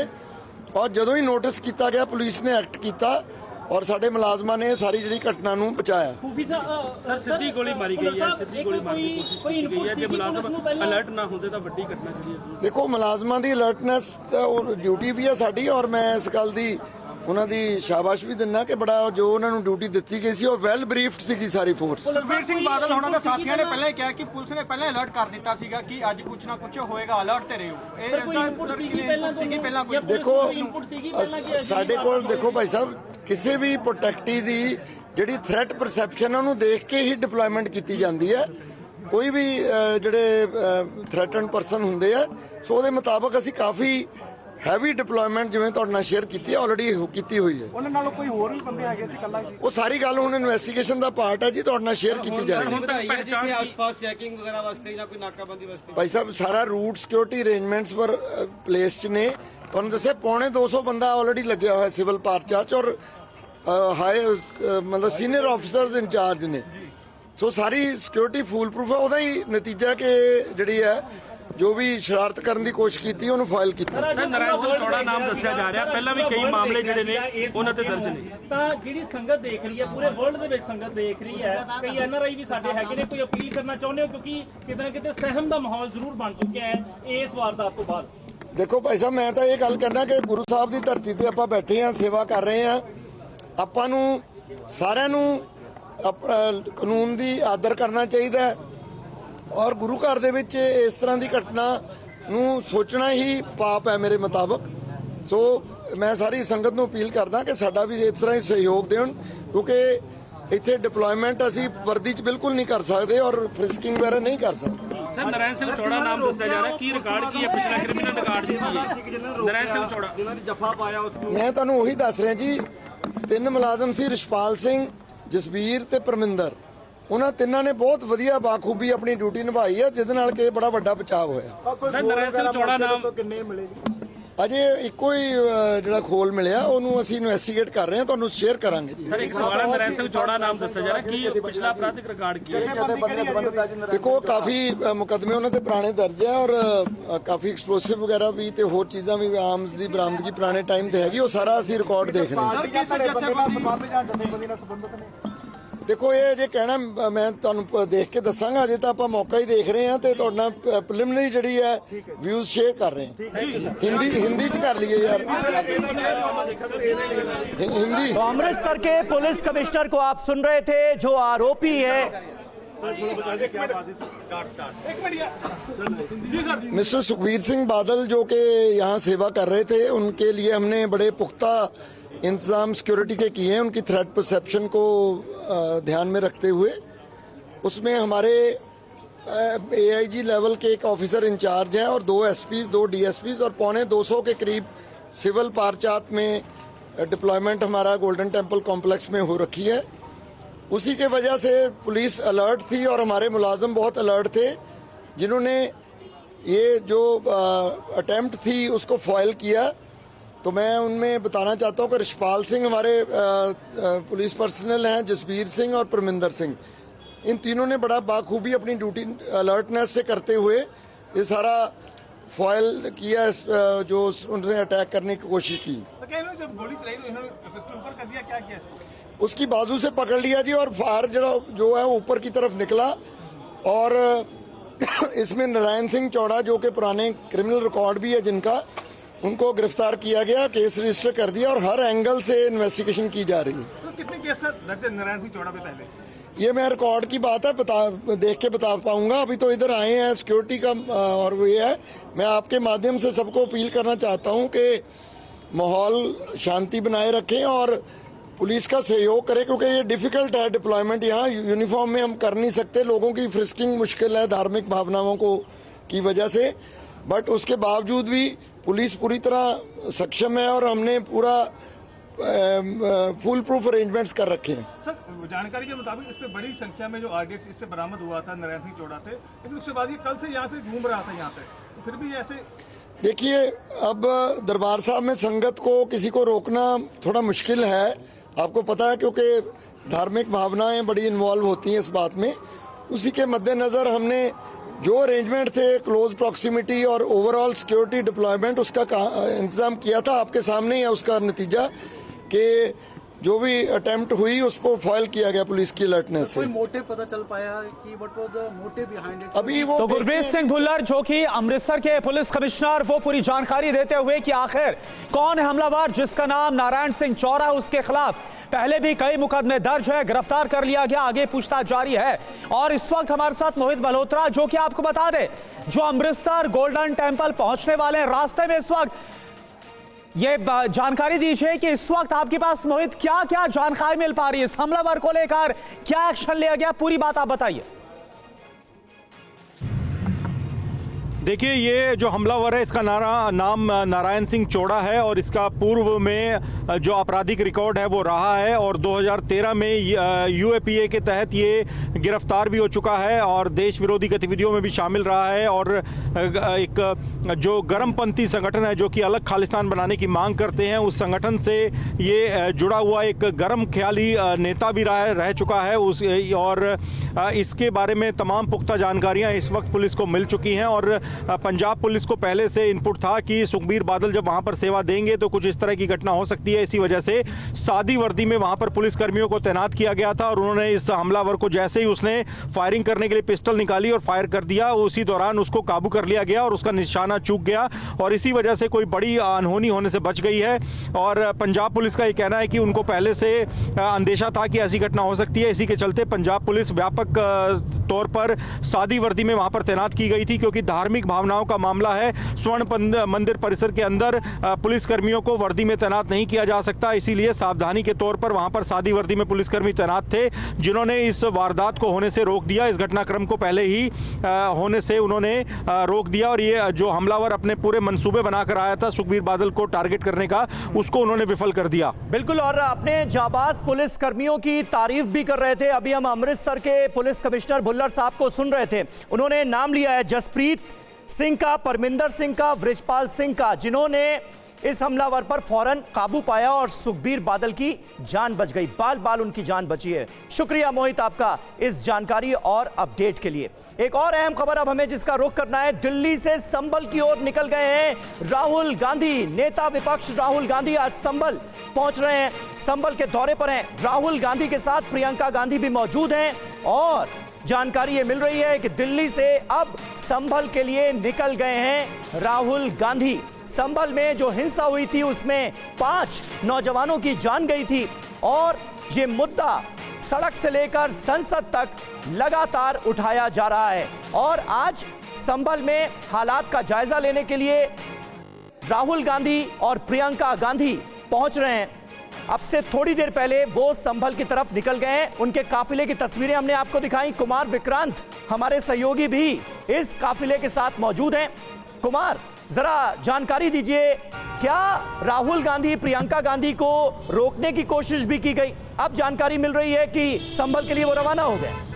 ਔਰ ਜਦੋਂ ਹੀ ਨੋਟਿਸ ਕੀਤਾ ਗਿਆ ਪੁਲਿਸ ਨੇ ਐਕਟ ਕੀਤਾ ਔਰ ਸਾਡੇ ਮੁਲਾਜ਼ਮਾਂ ਨੇ ਸਾਰੀ ਜਿਹੜੀ ਘਟਨਾ ਨੂੰ ਬਚਾਇਆ। ਸਰ ਸਿੱਧੀ ਗੋਲੀ ਮਾਰੀ ਗਈ ਹੈ, ਸਿੱਧੀ ਗੋਲੀ ਮਾਰਨ ਦੀ ਕੋਸ਼ਿਸ਼ ਕੀਤੀ ਗਈ ਹੈ। ਜੇ ਮੁਲਾਜ਼ਮ ਅਲਰਟ ਨਾ ਹੁੰਦੇ ਤਾਂ ਵੱਡੀ ਘਟਨਾ ਜਿਹੜੀ ਹੈ। ਦੇਖੋ, ਮੁਲਾਜ਼ਮਾਂ ਦੀ ਅਲਰਟਨੈਸ ਡਿਊਟੀ ਵੀ ਹੈ ਸਾਡੀ ਔਰ ਮੈਂ ਇਸ ਗੱਲ ਦੀ ਉਹਨਾਂ ਦੀ ਸ਼ਾਬਾਸ਼ ਵੀ ਦਿੰਦਾ ਕਿ ਬੜਾ ਜੋ ਉਹਨਾਂ ਨੂੰ ਡਿਊਟੀ ਦਿੱਤੀ ਗਈ ਸੀ ਉਹ ਵੈਲ ਬਰੀਫਡ ਸੀਗੀ ਸਾਰੀ ਫੋਰਸ। ਸੁਖਬੀਰ ਸਿੰਘ ਬਾਦਲ ਹੋਣਾ ਦੇ ਸਾਥੀਆਂ ਨੇ ਪਹਿਲਾਂ ਹੀ ਕਿਹਾ ਕਿ ਪੁਲਿਸ ਨੇ ਪਹਿਲਾਂ ਅਲਰਟ ਕਰ ਦਿੱਤਾ ਸੀਗਾ ਕਿ ਅੱਜ ਕੁਝ ਨਾ ਕੁਝ ਹੋਏਗਾ, ਅਲਰਟ ਤੇ ਰਹੋ। ਇਹ ਇਨਪੁਟ ਸੀਗੀ ਪਹਿਲਾਂ ਕੋਈ? ਦੇਖੋ, ਸਾਡੇ ਕੋਲ ਦੇਖੋ ਭਾਈ ਸਾਹਿਬ, ਕਿਸੇ ਵੀ ਪ੍ਰੋਟੈਕਟੀ ਦੀ ਜਿਹੜੀ ਥ੍ਰੈਟ ਪਰਸੈਪਸ਼ਨ ਉਹਨੂੰ ਦੇਖ ਕੇ ਹੀ ਡਿਪਲੋਇਮੈਂਟ ਕੀਤੀ ਜਾਂਦੀ ਹੈ। ਕੋਈ ਵੀ ਜਿਹੜੇ ਥ੍ਰੈਟਨ ਪਰਸਨ ਹੁੰਦੇ ਆ, ਸੋ ਉਹਦੇ ਮੁਤਾਬਕ ਅਸੀਂ ਕਾਫੀ ਹੈਵੀ ਡਿਪਲੋਇਮੈਂਟ ਜਿਵੇਂ ਤੁਹਾਡੇ ਨਾਲ ਸ਼ੇਅਰ ਕੀਤੀ ਆਲਰੇਡੀ ਕੀਤੀ ਹੋਈ ਹੈ। ਉਹਨਾਂ ਨਾਲੋਂ ਕੋਈ ਹੋਰ ਵੀ ਬੰਦੇ ਹੈਗੇ ਸੀ, ਇਕੱਲਾ ਸੀ? ਉਹ ਸਾਰੀ ਗੱਲ ਹੁਣ ਇਨਵੈਸਟੀਗੇਸ਼ਨ ਦਾ ਪਾਰਟ ਹੈ ਜੀ, ਤੁਹਾਡੇ ਨਾਲ ਸ਼ੇਅਰ ਕੀਤੀ ਜਾਏਗੀ। ਆਸ-ਪਾਸ ਚੈਕਿੰਗ ਵਗੈਰਾ ਵਾਸਤੇ ਜਾਂ ਕੋਈ ਨਾਕਾਬੰਦੀ ਵਾਸਤੇ? ਭਾਈ ਸਾਹਿਬ, ਸਾਰਾ ਰੂਟ ਸਿਕਿਉਰਿਟੀ ਅਰੇਂਜਮੈਂਟਸ ਪਰ ਪਲੇਸ 'ਚ ਨੇ। ਤੁਹਾਨੂੰ ਦੱਸਿਆ ਪੌਣੇ 200 ਬੰਦਾ ਆਲਰੇਡੀ ਲੱਗਿਆ ਹੋਇਆ ਸਿਵਲ ਪਾਰਚਾ 'ਚ ਔਰ ਹਾਈ ਮਤਲਬ ਸੀਨੀਅਰ ਆਫੀਸਰਸ ਇੰਚਾਰਜ ਨੇ। ਸੋ ਸਾਰੀ ਸਿਕਿਉਰਿਟੀ ਫੁੱਲ ਪ੍ਰੂਫ ਹੈ। ਉਹਦਾ ਹੀ ਨਤੀਜਾ ਕਿ ਜਿਹੜੀ ਹੈ ਜੋ ਵੀ ਸ਼ਰਾਰਤ ਕਰਨ ਦੀ ਕੋਸ਼ਿਸ਼ ਕੀਤੀ ਉਹਨੂੰ ਫਾਈਲ ਕੀਤਾ। ਸਰ ਨਾਰਾਇਣ ਸਿੰਘ ਚੌੜਾ ਨਾਮ ਦੱਸਿਆ ਜਾ ਰਿਹਾ, ਪਹਿਲਾਂ ਵੀ ਕਈ ਮਾਮਲੇ ਜਿਹੜੇ ਨੇ ਉਹਨਾਂ ਤੇ ਦਰਜ ਨੇ। ਤਾਂ ਜਿਹੜੀ ਸੰਗਤ ਦੇਖ ਰਹੀ ਹੈ, ਪੂਰੇ ਵਰਲਡ ਦੇ ਵਿੱਚ ਸੰਗਤ ਦੇਖ ਰਹੀ ਹੈ, ਕਈ ਐਨਆਰਆਈ ਵੀ ਸਾਡੇ ਹੈਗੇ ਨੇ, ਕੋਈ ਅਪੀਲ ਕਰਨਾ ਚਾਹੁੰਦੇ ਹੋ ਕਿਉਂਕਿ ਕਿਤੇ ਨਾ ਕਿਤੇ ਸਹਿਮ ਦਾ ਮਾਹੌਲ ਜ਼ਰੂਰ ਬਣ ਚੁੱਕਿਆ ਹੈ ਇਸ ਵਾਰਦਾਤ ਤੋਂ ਬਾਅਦ? ਦੇਖੋ ਭਾਈ ਸਾਹਿਬ, ਮੈਂ ਤਾਂ ਇਹ ਗੱਲ ਕਰਨਾ ਕਿ ਗੁਰੂ ਸਾਹਿਬ ਦੀ ਧਰਤੀ ਤੇ ਆਪਾਂ ਬੈਠੇ ਹਾਂ, ਸੇਵਾ ਕਰ ਰਹੇ ਹਾਂ। ਆਪਾਂ ਨੂੰ ਸਾਰਿਆਂ ਨੂੰ ਕਾਨੂੰਨ ਦੀ ਆਦਰ ਕਰਨਾ ਚਾਹੀਦਾ ਹੈ ਔਰ ਗੁਰੂ ਘਰ ਦੇ ਵਿੱਚ ਇਸ ਤਰ੍ਹਾਂ ਦੀ ਘਟਨਾ ਨੂੰ ਸੋਚਣਾ ਹੀ ਪਾਪ ਹੈ ਮੇਰੇ ਮੁਤਾਬਕ। ਸੋ ਮੈਂ ਸਾਰੀ ਸੰਗਤ ਨੂੰ ਅਪੀਲ ਕਰਦਾ ਕਿ ਸਾਡਾ ਵੀ ਇਸ ਤਰ੍ਹਾਂ ਹੀ ਸਹਿਯੋਗ ਦੇਣ, ਕਿਉਂਕਿ ਇੱਥੇ ਡਿਪਲੋਇਮੈਂਟ ਅਸੀਂ ਵਰਦੀ 'ਚ ਬਿਲਕੁਲ ਨਹੀਂ ਕਰ ਸਕਦੇ ਔਰ ਫ੍ਰਿਸਕਿੰਗ ਵਗੈਰਾ ਨਹੀਂ ਕਰ ਸਕਦੇ। ਸਰ ਨਾਰਾਇਣ ਸਿੰਘ ਚੌੜਾ ਨਾਮ ਦੱਸਿਆ ਜਾ ਰਿਹਾ, ਕੀ ਰਿਕਾਰਡ ਕੀ ਹੈ, ਪਿਛਲਾ ਕ੍ਰਿਮੀਨਲ ਰਿਕਾਰਡ ਕੀ ਹੈ ਨਾਰਾਇਣ ਸਿੰਘ ਚੌੜਾ? ਮੈਂ ਤੁਹਾਨੂੰ ਉਹੀ ਦੱਸ ਰਿਹਾ ਜੀ, 3 ਮੁਲਾਜ਼ਮ ਸੀ, ਰਿਸ਼ਪਾਲ ਸਿੰਘ, ਜਸਬੀਰ ਤੇ ਪਰਮਿੰਦਰ। ਉਹਨਾਂ ਤਿੰਨਾਂ ਨੇ ਬਹੁਤ ਵਧੀਆ ਬਾਖੂਬੀ ਆਪਣੀ ਡਿਊਟੀ ਨਿਭਾਈ ਹੈ, ਜਿਹਦੇ ਨਾਲ ਕਿ ਬੜਾ ਵੱਡਾ ਬਚਾਅ ਹੋਇਆ। ਸਰ ਨਾਰਾਇਣ ਸਿੰਘ ਚੌੜਾ ਨਾਮ ਅਜੇ ਇੱਕੋ ਹੀ ਜਿਹੜਾ ਖੋਲ ਮਿਲਿਆ, ਉਹਨੂੰ ਅਸੀਂ ਇਨਵੈਸਟੀਗੇਟ ਕਰ ਰਹੇ ਹਾਂ, ਤੁਹਾਨੂੰ ਸ਼ੇਅਰ ਕਰਾਂਗੇ। ਸਰ ਇੱਕ ਸਵਾਲ ਹੈ, ਨਾਰਾਇਣ ਸਿੰਘ ਚੌੜਾ ਨਾਮ ਦੱਸਿਆ ਜਾ ਰਿਹਾ, ਕੀ ਪਿਛਲਾ ਅਪਰਾਧਿਕ ਰਿਕਾਰਡ ਕੀ ਹੈ? ਦੇਖੋ ਕਾਫੀ ਮੁਕੱਦਮੇ ਉਹਨਾਂ ਤੇ ਪੁਰਾਣੇ ਦਰਜ ਹੈ ਔਰ ਕਾਫੀ ਐਕਸਪਲੋਸਿਵ ਵਗੈਰਾ ਵੀ ਤੇ ਹੋਰ ਚੀਜ਼ਾਂ ਵੀ ਆਰਮਸ ਦੀ ਬਰਾਮਦਗੀ ਪੁਰਾਣੇ ਟਾਈਮ ਤੇ ਹੈਗੀ, ਉਹ ਸਾਰਾ ਅਸੀਂ ਰਿਕਾਰਡ ਦੇਖ ਰਹੇ ਹਾਂ। ਦੇਖੋ ਇਹ ਜੇ ਕਹਿਣਾ ਮੈਂ ਤੁਹਾਨੂੰ ਦੇਖ ਕੇ ਦੱਸਾਂਗਾ, ਅਜੇ ਤਾਂ ਆਪਾਂ ਮੌਕਾ ਹੀ ਦੇਖ ਰਹੇ ਹਾਂ ਤੇ ਤੁਹਾਡੇ ਨਾਲ ਪ੍ਰੀਲਿਮਿਨਰੀ ਜਿਹੜੀ ਹੈ ਵਿਊਜ਼ ਸ਼ੇਅਰ ਕਰ ਰਹੇ ਹਾਂ। हिंदी च कर लिए यार, हिंदी। तो अमृतसर के पुलिस कमिश्नर को आप सुन रहे थे, जो आरोपी है मिस्टर सुखबीर सिंह बादल जो कि यहाँ सेवा कर रहे थे, उनके लिए हमने बड़े पुख्ता इंतजाम सिक्योरिटी के किए हैं, उनकी थ्रेट परसेप्शन को ध्यान में रखते हुए। उसमें हमारे AIG लेवल के एक ऑफिसर इंचार्ज हैं और 2 SPs, 2 DSPs और 250 के करीब सिविल पारचात में डिप्लॉयमेंट हमारा गोल्डन टेम्पल कॉम्प्लेक्स में हो रखी है। उसी के वजह से पुलिस अलर्ट थी और हमारे मुलाजम बहुत अलर्ट थे, जिन्होंने ये जो अटेम्प्ट थी उसको फॉइल किया। तो मैं उनमें बताना चाहता हूँ कि रिशपाल सिंह हमारे पुलिस पर्सनल हैं, जसबीर सिंह और परमिंदर सिंह, इन तीनों ने बड़ा बाखूबी अपनी ड्यूटी अलर्टनेस से करते हुए ये सारा फॉइल किया, जो उन्होंने अटैक करने की कोशिश की। जब गोली चलाई तो इन्होंने पिस्टल ऊपर कर दिया, क्या किया इसको? उसकी बाजू से पकड़ लिया जी और फायर जो है ऊपर की तरफ निकला और इसमें नारायण सिंह चौड़ा जो कि पुराने क्रिमिनल रिकॉर्ड भी है जिनका, उनको गिरफ्तार किया गया, केस रजिस्टर कर दिया और हर एंगल से इन्वेस्टिगेशन की जा रही है। तो कितने केस दर्ज है नारायण सिंह चौड़ा पे पहले? ये मैं रिकॉर्ड की बात है देख के बता पाऊंगा, अभी तो इधर आए हैं सिक्योरिटी का और वो ये है। मैं आपके माध्यम से सबको अपील करना चाहता हूं कि माहौल शांति बनाए रखें और पुलिस का सहयोग करें, क्योंकि ये डिफिकल्ट है डिप्लॉयमेंट। यहाँ यूनिफॉर्म में हम कर नहीं सकते, लोगों की फ्रिस्किंग मुश्किल है धार्मिक भावनाओं को की वजह से, बट उसके बावजूद भी पुलिस पूरी तरह सक्षम है और हमने पूरा फुल प्रूफ अरेंजमेंट्स कर रखे हैं। सर जानकारी के मुताबिक इस पे बड़ी संख्या में जो RDX इससे बरामद हुआ था नारायण सिंह चौड़ा से, लेकिन उसके बाद ये कल से यहाँ से घूम रहा था यहाँ पे, तो फिर भी ऐसे देखिए, अब दरबार साहब में संगत को किसी को रोकना थोड़ा मुश्किल है, आपको पता है, क्योंकि धार्मिक भावनाएं बड़ी इन्वॉल्व होती हैं इस बात में। उसी के मद्देनज़र हमने जो अरेंजमेंट थे, क्लोज प्रॉक्सिमिटी और ओवरऑल सिक्योरिटी डिप्लॉयमेंट, उसका इंतजाम किया था। आपके सामने ही है उसका नतीजा कि जो भी अटेम्प्ट हुई उसको फॉइल किया गया पुलिस की अलर्टनेस से। कोई मोटिव पता चल पाया कि what was the motive behind it? अभी वो तो गुरप्रीत सिंह भुल्लर जो कि अमृतसर के पुलिस कमिश्नर, वो पूरी जानकारी देते हुए कि आखिर कौन है हमलावर जिसका नाम नारायण सिंह चौड़ा है, उसके खिलाफ पहले भी कई मुकदमे दर्ज है, गिरफ्तार कर लिया गया, आगे पूछताछ जारी है। और इस वक्त हमारे साथ मोहित मल्होत्रा, जो कि आपको बता दे, जो अमृतसर गोल्डन टेम्पल पहुंचने वाले हैं, रास्ते में इस वक्त ये जानकारी दीजिए कि इस वक्त आपके पास मोहित क्या क्या जानकारी मिल पा रही है, इस हमलावर को लेकर क्या एक्शन लिया गया, पूरी बात आप बताइए। देखिए, ये जो हमलावर है इसका नाम नारायण सिंह चौड़ा है और इसका पूर्व में जो आपराधिक रिकॉर्ड है वो रहा है और 2013 में UAPA के तहत ये गिरफ्तार भी हो चुका है और देश विरोधी गतिविधियों में भी शामिल रहा है और एक जो गर्मपंथी संगठन है जो कि अलग खालिस्तान बनाने की मांग करते हैं, उस संगठन से ये जुड़ा हुआ एक गर्म ख्याली नेता भी रह चुका है और इसके बारे में तमाम पुख्ता जानकारियाँ इस वक्त पुलिस को मिल चुकी हैं और पंजाब पुलिस को पहले से इनपुट था कि सुखबीर बादल जब वहां पर सेवा देंगे तो कुछ इस तरह की घटना हो सकती है। इसी वजह से सादी वर्दी में वहां पर पुलिस कर्मियों को तैनात किया गया था और उन्होंने इस हमलावर को जैसे ही उसने फायरिंग करने के लिए पिस्टल निकाली और फायर कर दिया, उसी दौरान उसको काबू कर लिया गया और उसका निशाना चूक गया और इसी वजह से कोई बड़ी अनहोनी होने से बच गई है। और पंजाब पुलिस का ये कहना है कि उनको पहले से अंदेशा था कि ऐसी घटना हो सकती है। इसी के चलते पंजाब पुलिस व्यापक तौर पर सादी वर्दी में वहां पर तैनात की गई थी, क्योंकि धार्मिक भावनाओं का मामला है। स्वर्ण मंदिर परिसर के अंदर पुलिस कर्मियों को वर्दी में तैनात नहीं किया जा सकता, इसीलिए सावधानी के तौर पर वहां पर सादी वर्दी में पुलिसकर्मी तैनात थे, जिन्होंने इस वारदात को होने से रोक दिया। इस घटनाक्रम को पहले ही होने से उन्होंने रोक दिया और ये जो हमलावर अपने पूरे मंसूबे बनाकर आया था सुखबीर बादल को टारगेट करने का, उसको उन्होंने विफल कर दिया। बिल्कुल, और अपने जाबाज पुलिस कर्मियों की तारीफ भी कर रहे थे। अभी हम अमृतसर के पुलिस कमिश्नर भुल्लर साहब को सुन रहे थे। उन्होंने नाम लिया है जसप्रीत सिंह का, परमिंदर सिंह का, बृजपाल सिंह का, जिन्होंने इस हमलावर पर फौरन काबू पाया और सुखबीर बादल की जान बच गई। बाल बाल उनकी जान बची है। शुक्रिया मोहित आपका इस जानकारी और अपडेट के लिए। एक और अहम खबर अब हमें जिसका रुख करना है, दिल्ली से संभल की ओर निकल गए हैं राहुल गांधी। नेता विपक्ष राहुल गांधी आज संभल पहुंच रहे हैं, संभल के दौरे पर हैं। राहुल गांधी के साथ प्रियंका गांधी भी मौजूद हैं और जानकारी ये मिल रही है कि दिल्ली से अब संभल के लिए निकल गए हैं राहुल गांधी। संभल में जो हिंसा हुई थी उसमें 5 नौजवानों की जान गई थी और ये मुद्दा सड़क से लेकर संसद तक लगातार उठाया जा रहा है। और आज संभल में हालात का जायजा लेने के लिए राहुल गांधी और प्रियंका गांधी पहुंच रहे हैं। अब से थोड़ी देर पहले वो संभल की तरफ निकल गए हैं। उनके काफिले की तस्वीरें हमने आपको दिखाई। कुमार विक्रांत हमारे सहयोगी भी इस काफिले के साथ मौजूद हैं। कुमार, जरा जानकारी दीजिए, क्या राहुल गांधी प्रियंका गांधी को रोकने की कोशिश भी की गई? अब जानकारी मिल रही है कि संभल के लिए वो रवाना हो गए।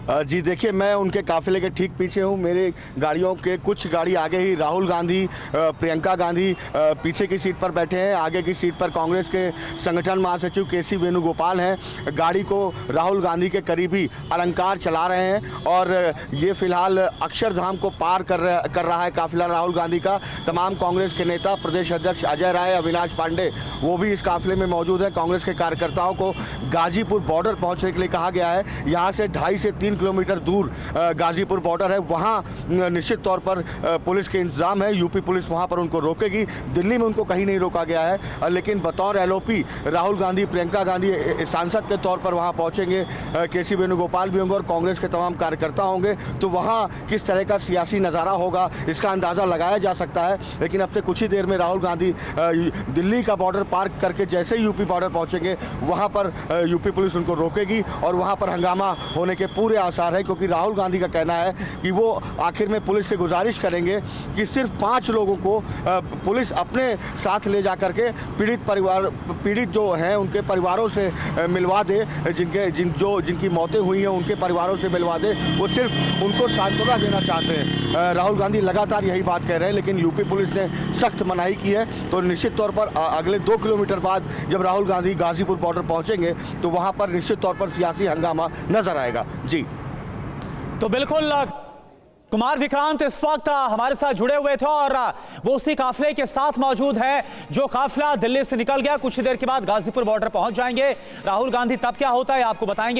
जी देखिए, मैं उनके काफिले के ठीक पीछे हूँ। मेरे गाड़ियों के कुछ गाड़ी आगे ही राहुल गांधी, प्रियंका गांधी पीछे की सीट पर बैठे हैं। आगे की सीट पर कांग्रेस के संगठन महासचिव केसी वेणुगोपाल हैं। गाड़ी को राहुल गांधी के करीबी अलंकार चला रहे हैं और ये फिलहाल अक्षरधाम को पार कर रहा है काफिला राहुल गांधी का। तमाम कांग्रेस के नेता, प्रदेश अध्यक्ष अजय राय, अविनाश पांडे, वो भी इस काफिले में मौजूद है। कांग्रेस के कार्यकर्ताओं को गाजीपुर बॉर्डर पहुँचने के लिए कहा गया है। यहाँ से 2.5 से 3 किलोमीटर दूर गाजीपुर बॉर्डर है, वहाँ निश्चित तौर पर पुलिस के इंतजाम है। यूपी पुलिस वहाँ पर उनको रोकेगी। दिल्ली में उनको कहीं नहीं रोका गया है, लेकिन बतौर एलओपी राहुल गांधी, प्रियंका गांधी सांसद के तौर पर वहाँ पहुँचेंगे। केसी वेणुगोपाल भी होंगे और कांग्रेस के तमाम कार्यकर्ता होंगे। तो वहाँ किस तरह का सियासी नज़ारा होगा इसका अंदाज़ा लगाया जा सकता है। लेकिन अब से कुछ ही देर में राहुल गांधी दिल्ली का बॉर्डर पार करके जैसे ही यूपी बॉर्डर पहुँचेंगे, वहाँ पर यूपी पुलिस उनको रोकेगी और वहाँ पर हंगामा होने के पूरे आसार है, क्योंकि राहुल गांधी का कहना है कि वो आखिर में पुलिस से गुजारिश करेंगे कि सिर्फ 5 लोगों को पुलिस अपने साथ ले जा करके पीड़ित जो हैं उनके परिवारों से मिलवा दे, जिनकी मौतें हुई हैं उनके परिवारों से मिलवा दे। वो सिर्फ उनको सांत्वना देना चाहते हैं। राहुल गांधी लगातार यही बात कह रहे हैं, लेकिन यूपी पुलिस ने सख्त मनाही की है। तो निश्चित तौर पर अगले 2 किलोमीटर बाद जब राहुल गांधी गाजीपुर बॉर्डर पहुंचेंगे तो वहां पर निश्चित तौर पर सियासी हंगामा नजर आएगा। जी तो बिल्कुल कुमार विक्रांत इस वक्त हमारे साथ जुड़े हुए थे और वो उसी काफिले के साथ मौजूद है जो काफिला दिल्ली से निकल गया। कुछ ही देर के बाद गाजीपुर बॉर्डर पहुंच जाएंगे। राहुल गांधी तब क्या होता है आपको बताएंगे।